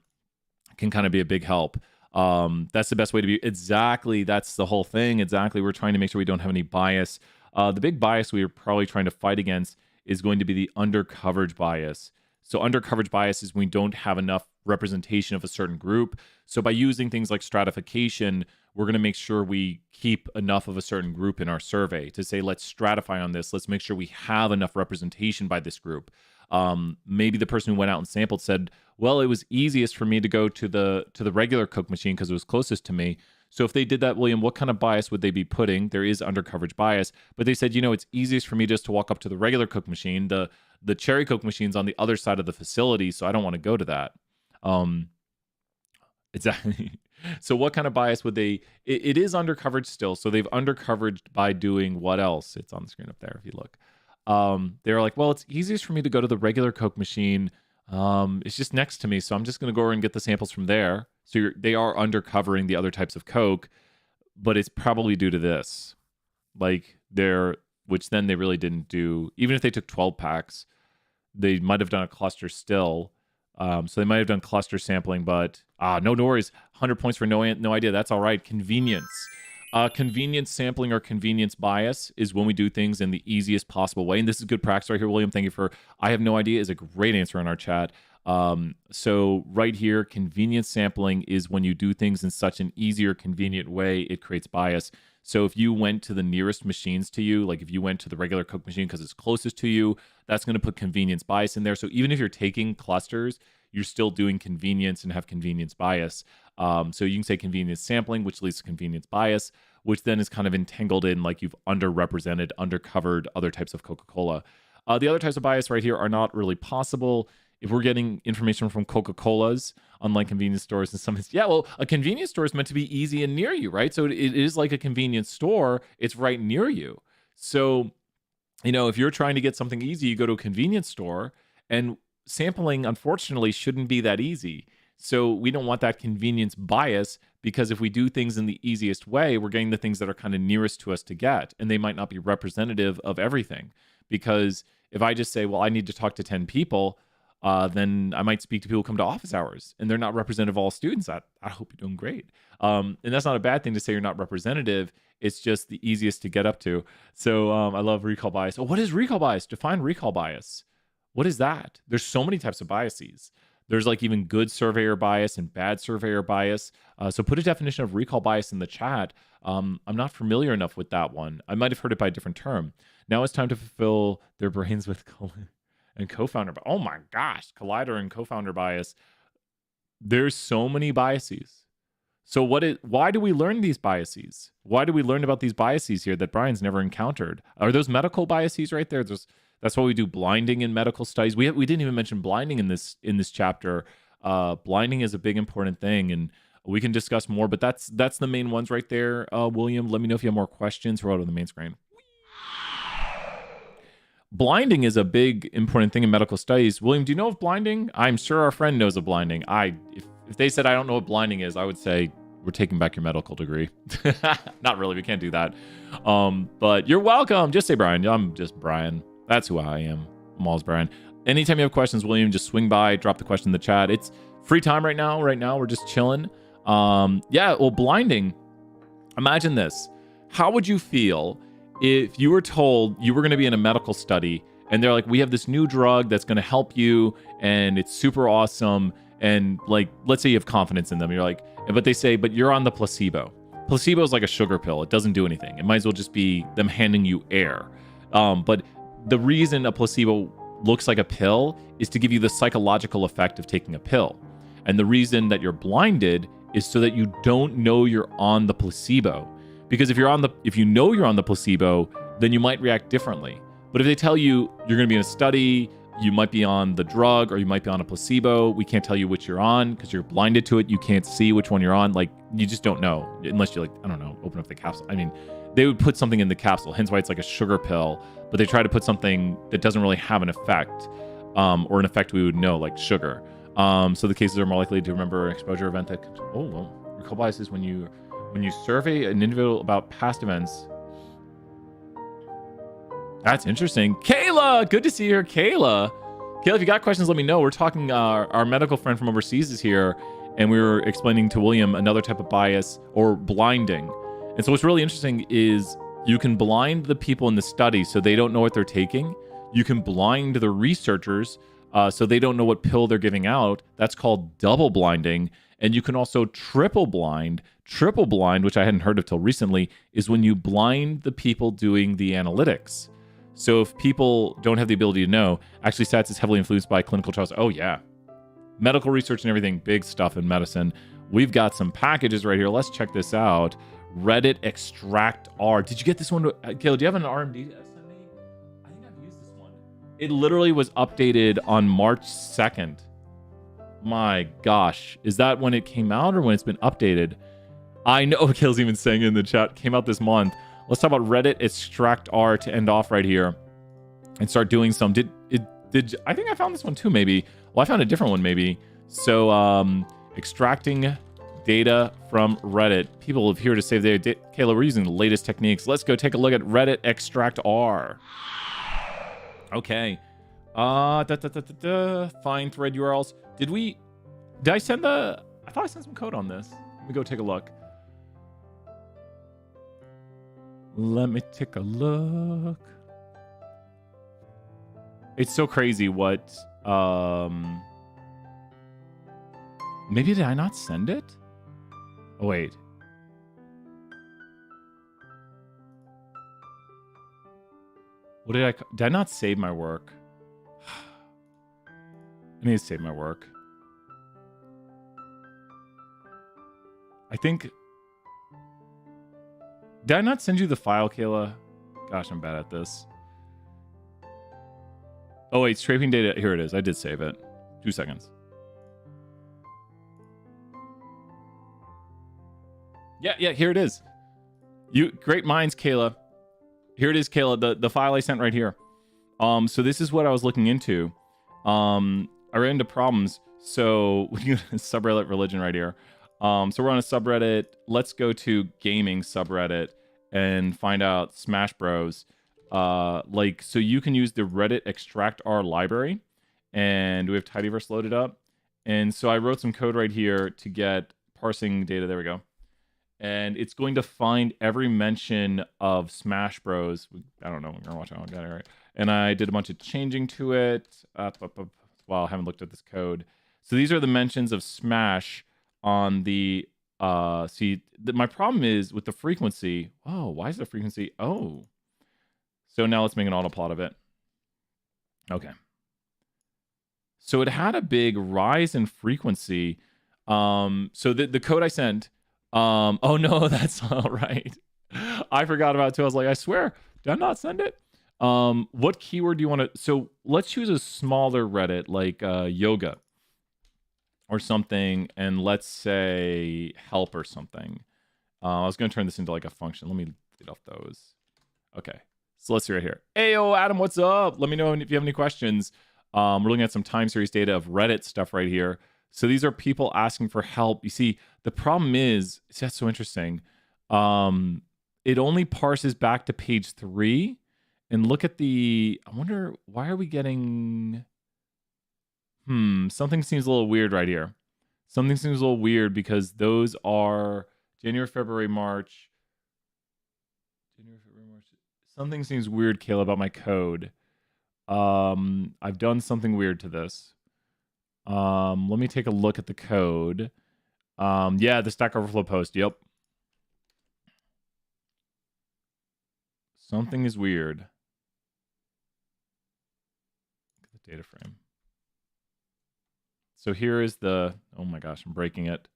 can kind of be a big help. That's the best way to be. Exactly. That's the whole thing. Exactly. We're trying to make sure we don't have any bias. The big bias we are probably trying to fight against is going to be the undercoverage bias. So undercoverage bias is when we don't have enough representation of a certain group. So by using things like stratification, we're going to make sure we keep enough of a certain group in our survey to say, let's stratify on this. Let's make sure we have enough representation by this group. Maybe the person who went out and sampled said, well, it was easiest for me to go to the regular Coke machine because it was closest to me. So if they did that, William, what kind of bias would they be putting? There is undercoverage bias, but they said, it's easiest for me just to walk up to the regular Coke machine. The cherry Coke machine's on the other side of the facility, so I don't want to go to that. Exactly. So what kind of bias would they? It is undercoverage still. So they've undercoveraged by doing what else? It's on the screen up there if you look. They're like, well, it's easiest for me to go to the regular Coke machine. It's just next to me, so I'm just going to go over and get the samples from there. So they are undercovering the other types of Coke, but it's probably due to this. Which then they really didn't do. Even if they took 12 packs, they might have done a cluster still. So they might have done cluster sampling, but no worries. 100 points for no idea. That's all right. Convenience. Convenience sampling or convenience bias is when we do things in the easiest possible way. And this is good practice right here, William. Thank you for I have no idea is a great answer in our chat. So right here, convenience sampling is when you do things in such an easier, convenient way, it creates bias. So if you went to the nearest machines to you, like if you went to the regular Coke machine because it's closest to you, that's going to put convenience bias in there. So even if you're taking clusters, you're still doing convenience and have convenience bias. So you can say convenience sampling, which leads to convenience bias, which then is kind of entangled in like you've underrepresented, undercovered other types of Coca-Cola. The other types of bias right here are not really possible. If we're getting information from Coca-Colas, unlike convenience stores and some, a convenience store is meant to be easy and near you, right? So it is like a convenience store. It's right near you. So, if you're trying to get something easy, you go to a convenience store, and sampling, unfortunately, shouldn't be that easy. So we don't want that convenience bias, because if we do things in the easiest way, we're getting the things that are kind of nearest to us to get, and they might not be representative of everything. Because if I just say, well, I need to talk to 10 people, then I might speak to people who come to office hours, and they're not representative of all students. I hope you're doing great. And that's not a bad thing to say you're not representative. It's just the easiest to get up to. So I love recall bias. Oh, what is recall bias? Define recall bias. What is that? There's so many types of biases. There's like even good surveyor bias and bad surveyor bias. So put a definition of recall bias in the chat. I'm not familiar enough with that one. I might have heard it by a different term. Now it's time to fulfill their brains with and co-founder. Oh my gosh, collider and co-founder bias. There's so many biases. So why do we learn these biases? Why do we learn about these biases here that Brian's never encountered? Are those medical biases right there? That's why we do blinding in medical studies. We didn't even mention blinding in this chapter. Blinding is a big important thing, and we can discuss more, but that's the main ones right there. William, let me know if you have more questions. We're out on the main screen. Blinding is a big important thing in medical studies. William, do you know of blinding? I'm sure our friend knows of blinding. If they said I don't know what blinding is, I would say we're taking back your medical degree. Not really, we can't do that. But you're welcome. Just say Brian. I'm just Brian. That's who I am. I'm always Brian. Anytime you have questions, William, just swing by, drop the question in the chat. It's free time right now. Right now, we're just chilling. Yeah, well, blinding. Imagine this. How would you feel if you were told you were going to be in a medical study and they're like, we have this new drug that's going to help you and it's super awesome. And like, let's say you have confidence in them. You're like, but they say, but you're on the placebo. Placebo is like a sugar pill. It doesn't do anything. It might as well just be them handing you air. But the reason a placebo looks like a pill is to give you the psychological effect of taking a pill. And the reason that you're blinded is so that you don't know you're on the placebo. Because if you know you're on the placebo, then you might react differently. But if they tell you you're going to be in a study, you might be on the drug or you might be on a placebo, we can't tell you which you're on because you're blinded to it. You can't see which one you're on. Like, you just don't know unless you, like, I don't know, open up the capsule. I mean, they would put something in the capsule, hence why it's like a sugar pill, but they try to put something that doesn't really have an effect, or an effect we would know, like sugar. So the cases are more likely to remember an exposure event that recall biases when you survey an individual about past events. That's interesting. Kayla, good to see you here, Kayla. Kayla, if you got questions, let me know. We're talking, our medical friend from overseas is here, and we were explaining to William another type of bias, or blinding. And so what's really interesting is you can blind the people in the study so they don't know what they're taking. You can blind the researchers so they don't know what pill they're giving out. That's called double blinding. And you can also triple blind. Triple blind, which I hadn't heard of till recently, is when you blind the people doing the analytics. So if people don't have the ability to know, actually stats is heavily influenced by clinical trials. Oh yeah. Medical research and everything, big stuff in medicine. We've got some packages right here. Let's check this out. Reddit Extract R. Did you get this one? Caleb, do you have an RMD to send me? I think I've used this one. It literally was updated on March 2nd. My gosh. Is that when it came out or when it's been updated? I know Caleb's even saying it in the chat. Came out this month. Let's talk about Reddit Extract R to end off right here and start doing some. Did I think I found this one too, maybe. Well, I found a different one, maybe. So, extracting data from Reddit. People are here to save their data. Kayla, we're using the latest techniques. Let's go take a look at Reddit Extract R. Okay. Find thread URLs. Did I send I thought I sent some code on this. Let me go take a look. Let me take a look. It's so crazy what, maybe did I not send it? Oh, wait. What did I not save my work? I need to save my work. I think... Did I not send you the file, Kayla? Gosh, I'm bad at this. Oh, wait, scraping data. Here it is. I did save it. 2 seconds. Yeah, here it is. Great minds, Kayla. Here it is, Kayla. The file I sent right here. So this is what I was looking into. I ran into problems. So subreddit religion right here. So we're on a subreddit. Let's go to gaming subreddit and find out Smash Bros. So you can use the Reddit Extract R library, and we have Tidyverse loaded up. And so I wrote some code right here to get parsing data. There we go. And it's going to find every mention of Smash Bros. I don't know. We're gonna watch it. I got it right. And I did a bunch of changing to it. Well, I haven't looked at this code. So these are the mentions of Smash on the my problem is with the frequency. Oh, why is the frequency? Oh, so now let's make an autoplot of it. Okay, so it had a big rise in frequency. So the code I sent, oh no, that's all right. I forgot about it too. I was like, I swear, did I not send it? What keyword do you want to? So let's choose a smaller Reddit like yoga. or something, and let's say help or something. I was going to turn this into like a function. Let me delete off those. Okay. So let's see right here. Hey, yo, Adam, what's up? Let me know if you have any questions. We're looking at some time series data of Reddit stuff right here. So these are people asking for help. You see, the problem is, that's so interesting. It only parses back to page 3. And look at the, I wonder, why are we getting, something seems a little weird right here. Something seems a little weird because those are January, February, March. January, February, March. Something seems weird, Kayla, about my code. I've done something weird to this. Let me take a look at the code. Yeah, the Stack Overflow post. Yep. Something is weird. Look at the data frame. So here is the, oh my gosh, I'm breaking it.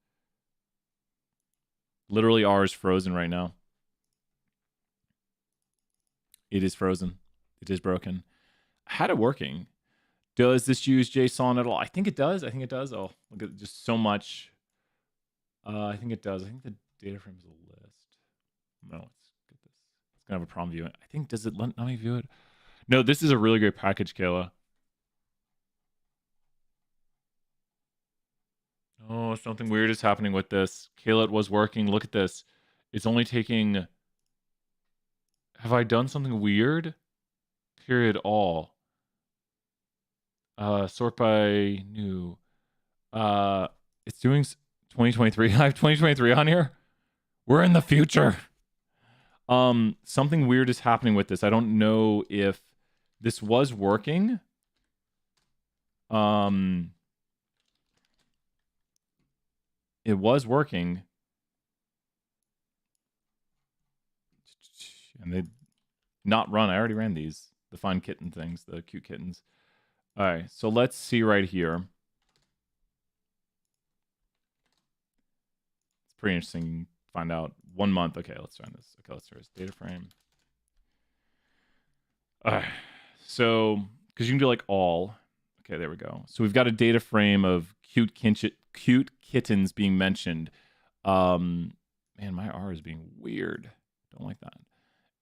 Literally R is frozen right now. It is frozen. It is broken. I had it working. Does this use JSON at all? I think it does. I think it does. Oh, look at just so much. I think it does. I think the data frame is a list. No, let's get this. It's gonna have a problem viewing. I think, does it let me view it? No, this is a really great package, Kayla. Oh, something weird is happening with this. Kayla, it was working. Look at this. It's only taking. Have I done something weird? Period all. Sort by new. It's doing 2023. I have 2023 on here. We're in the future. Something weird is happening with this. I don't know if this was working. It was working. And they not run. I already ran these. The fine kitten things, the cute kittens. All right, so let's see right here. It's pretty interesting. Find out 1 month. Okay, let's run this. Okay, let's try this data frame. All right, so because you can do like all. Okay, there we go. So we've got a data frame of cute kittens being mentioned. Man, my R is being weird. Don't like that.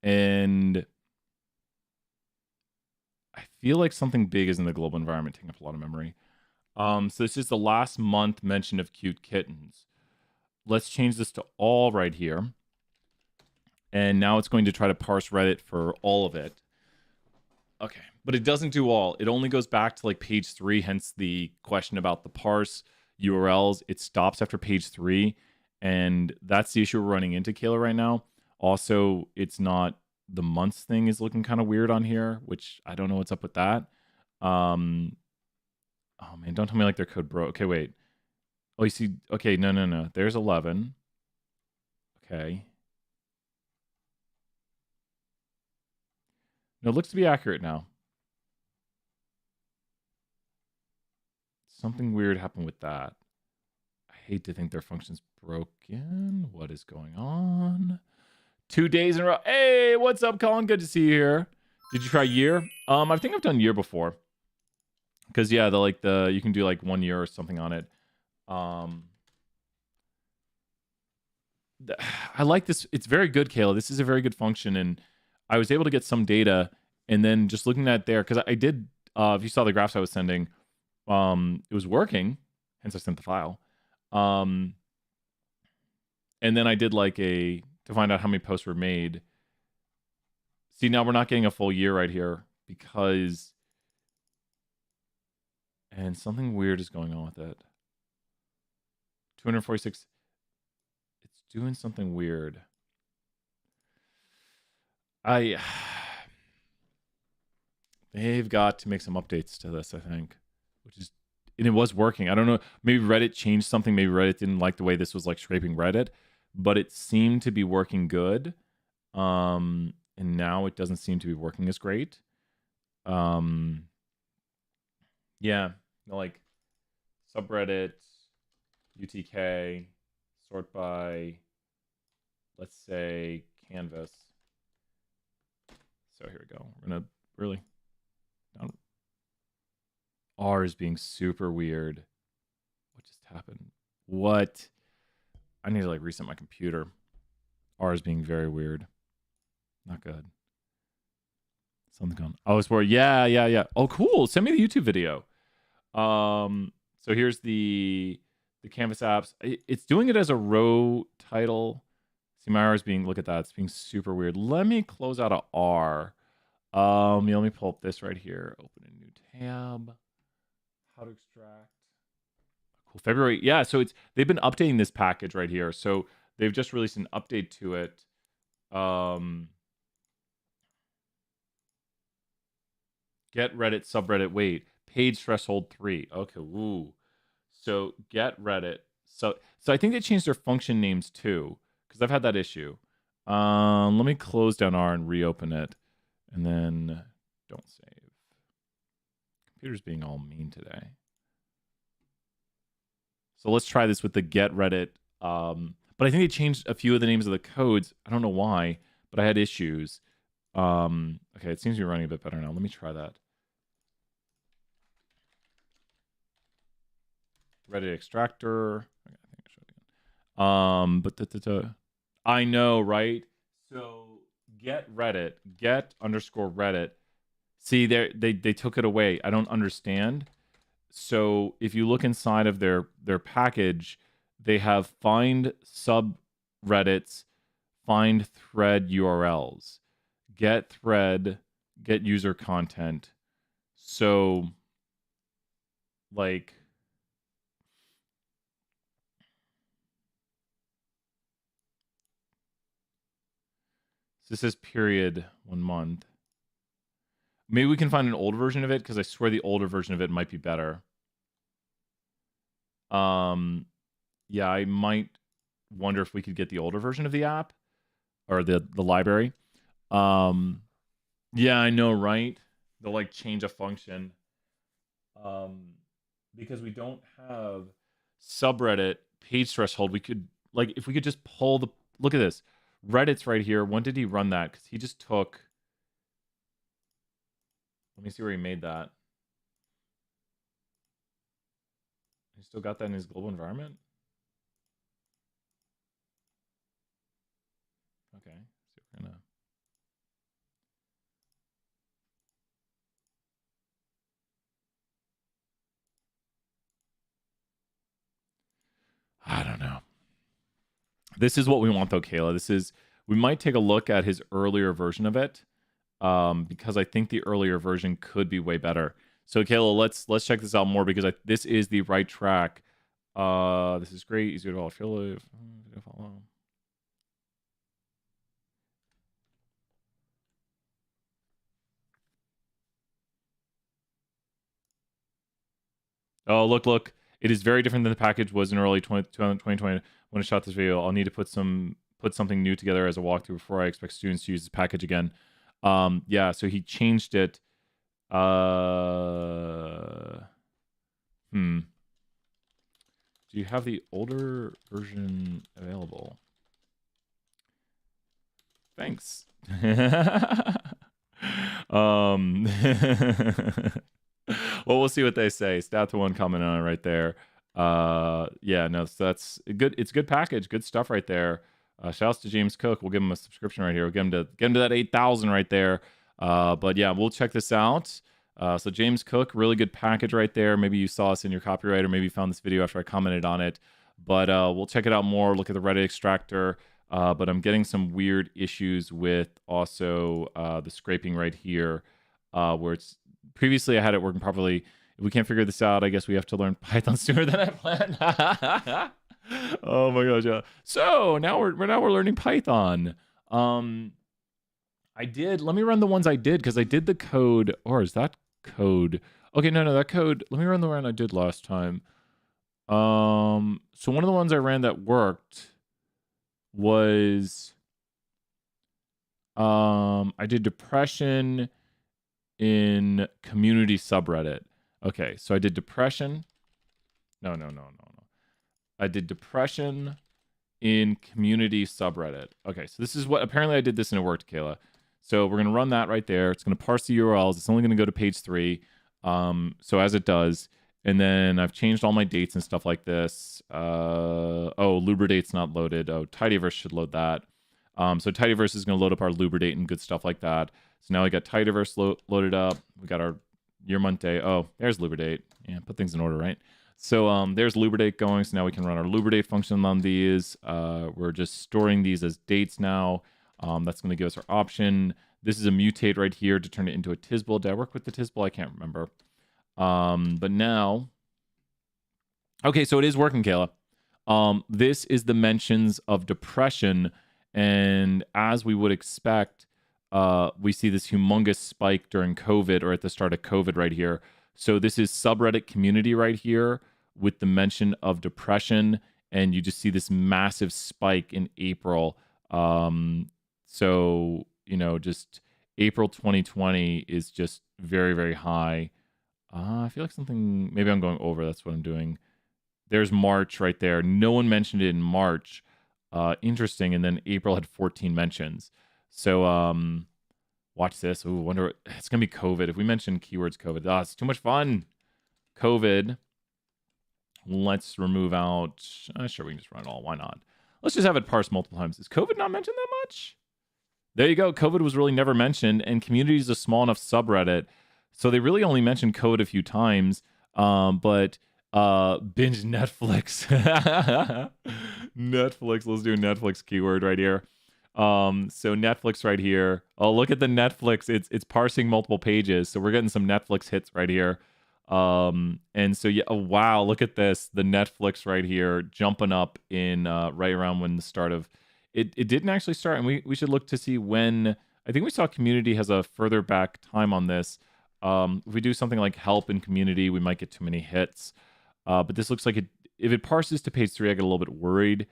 And I feel like something big is in the global environment taking up a lot of memory. So this is the last month mention of cute kittens. Let's change this to all right here. And now it's going to try to parse Reddit for all of it. Okay, but it doesn't do all. It only goes back to like page 3, hence the question about the parse URLs. It stops after page 3, and that's the issue we're running into, Kayla, right now. Also, it's not, the months thing is looking kind of weird on here, which I don't know what's up with that. Oh man, don't tell me like their code broke. Okay, wait. Oh, you see, okay, no. There's 11. Okay. No, it looks to be accurate now. Something weird happened with that. I hate to think their function's broken. What is going on? 2 days in a row. Hey, what's up, Colin? Good to see you here. Did you try year? I think I've done year before. Because yeah, you can do like 1 year or something on it. I like this. It's very good, Kayla. This is a very good function, and I was able to get some data, and then just looking at it there, because I did. If you saw the graphs I was sending, it was working. Hence, I sent the file. And then I did like to find out how many posts were made. See, now we're not getting a full year right here because, and something weird is going on with it. 246. It's doing something weird. They've got to make some updates to this, I think, and it was working. I don't know. Maybe Reddit changed something. Maybe Reddit didn't like the way this was like scraping Reddit, but it seemed to be working good. And now it doesn't seem to be working as great. Yeah, like subreddit, UTK, sort by, let's say, canvas. So here we go. We're gonna really. R is being super weird. What just What? I need to like reset my computer. R is being very weird. Not good. Something going. Oh, it's where. Yeah. Oh, cool. Send me the YouTube video. So here's the Canvas apps. It's doing it as a row title. See, my R is being. Look at that. It's being super weird. Let me close out a R. Let me pull up this right here. Open a new tab. How to extract. Cool. February. Yeah. So they've been updating this package right here. So they've just released an update to it. Get Reddit subreddit. Wait. Page threshold 3. Okay. Woo. So get Reddit. So I think they changed their function names too, because I've had that issue. Let me close down R and reopen it, and then don't save. Computer's being all mean today. So let's try this with the get Reddit. But I think they changed a few of the names of the codes. I don't know why, but I had issues. Okay, it seems to be running a bit better now. Let me try that. Reddit extractor. Okay, I think I showed it again. But I know, right? So get Reddit, get_Reddit. See, they took it away. I don't understand. So if you look inside of their package, they have find subreddits, find thread URLs, get thread, get user content. So like this is period 1 month. Maybe we can find an old version of it, because I swear the older version of it might be better. Yeah, I might wonder if we could get the older version of the app or the library. Yeah, I know, right? They'll like change a function. Because we don't have subreddit page threshold, we could like if we could just pull the look at this. Reddit's right here. When did he run that? Because he just took. Let me see where he made that. He still got that in his global environment? Okay. So we're gonna. I don't know. This is what we want though, Kayla. This is we might take a look at his earlier version of it. Because I think the earlier version could be way better. So Kayla, let's check this out more, because this is the right track. This is great. Easy to follow. Oh, look. It is very different than the package was in early 2020 when I shot this video. I'll need to put something new together as a walkthrough before I expect students to use this package again. Yeah, so he changed it. Do you have the older version available? Thanks. Well, we'll see what they say. Stat to one comment on it right there. Yeah, no, so that's good. It's a good package, good stuff right there. Shouts to James Cook. We'll give him a subscription right here. We'll get him to that 8,000 right there. But yeah, we'll check this out. So James Cook, really good package right there. Maybe you saw us in your copyright, or maybe you found this video after I commented on it. But we'll check it out more. Look at the Reddit extractor. But I'm getting some weird issues with also the scraping right here, where it's previously I had it working properly. If we can't figure this out, I guess we have to learn Python sooner than I planned. Oh my gosh, yeah. So now we're learning Python. I did. Let me run the ones I did, because I did the code. Or is that code? Okay, no, that code. Let me run the one I did last time. So one of the ones I ran that worked was I did depression in community subreddit. Okay, so I did depression. No. I did depression in community subreddit. Okay, so this is what apparently I did this and it worked, Kayla. So we're gonna run that right there. It's gonna parse the URLs. It's only gonna go to page 3. So as it does, And then I've changed all my dates and stuff like this. Oh, Lubridate's not loaded. Oh, Tidyverse should load that. So Tidyverse is going to load up our Lubridate and good stuff like that. So now we got Tidyverse loaded up. We got our year, month, day. Oh, there's Lubridate. Yeah, put things in order, right? So there's Lubridate going. So now we can run our Lubridate function on these. We're just storing these as dates now. That's going to give us our option. This is a mutate right here to turn it into a Tisble. Did I work with the Tisble? I can't remember. But now, okay, so it is working, Kayla. This is the mentions of depression, and as we would expect, we see this humongous spike during COVID or at the start of COVID right here. So this is subreddit community right here with the mention of depression, and you just see this massive spike in April. So, you know, just April 2020 is just very, very high. I feel like something, maybe I'm going over. That's what I'm doing. There's March right there. No one mentioned it in March. Interesting. And then April had 14 mentions. So watch this. Ooh, wonder, it's going to be COVID. If we mention keywords COVID, it's too much fun. COVID. Let's remove out. Sure, we can just run it all. Why not? Let's just have it parsed multiple times. Is COVID not mentioned that much? There you go. COVID was really never mentioned. And community is a small enough subreddit. So they really only mentioned code a few times, but binge Netflix. Netflix, let's do Netflix keyword right here. So Netflix right here. Oh, look at the Netflix. It's parsing multiple pages. So we're getting some Netflix hits right here. And so yeah, oh, wow, look at this. The Netflix right here jumping up in right around when the start of it didn't actually start, and we should look to see when. I think we saw community has a further back time on this. If we do something like help in community, we might get too many hits. But this looks like if it parses to page 3, I get a little bit worried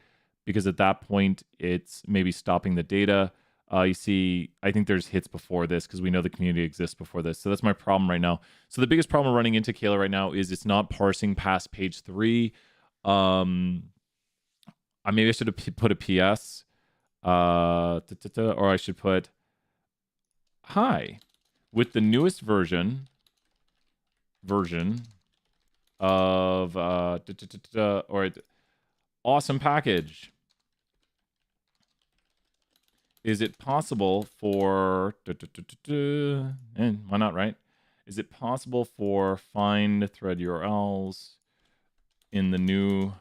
because at that point, it's maybe stopping the data. You see, I think there's hits before this because we know the community exists before this. So that's my problem right now. So the biggest problem we're running into, Kayla, right now is it's not parsing past page 3. Maybe I should have put a PS. Or I should put, hi. With the newest version of or awesome package. Is it possible for and why not, right? Is it possible for find thread URLs in the new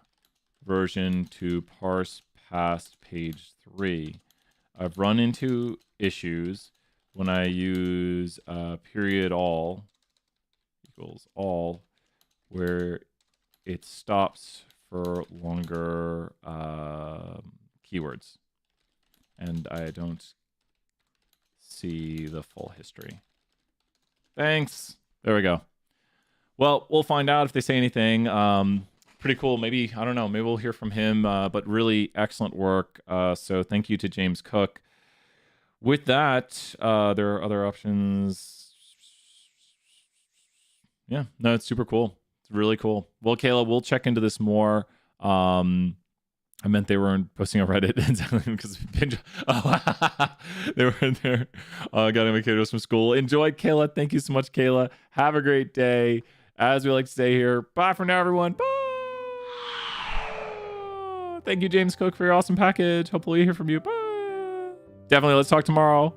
version to parse past page 3? I've run into issues when I use period all equals all, where it stops for longer keywords. And I don't see the full history. Thanks. There we go. Well, we'll find out if they say anything. Pretty cool. Maybe, I don't know, maybe we'll hear from him, but really excellent work. So thank you to James Cook. With that, there are other options. Yeah, no, it's super cool. It's really cool. Well, Kayla, we'll check into this more. I meant they weren't posting on Reddit because they were in there. Got to kiddos from school. Enjoy, Kayla. Thank you so much, Kayla. Have a great day. As we like to say here, bye for now, everyone. Bye. Thank you, James Cook, for your awesome package. Hopefully, hear from you. Bye. Definitely. Let's talk tomorrow.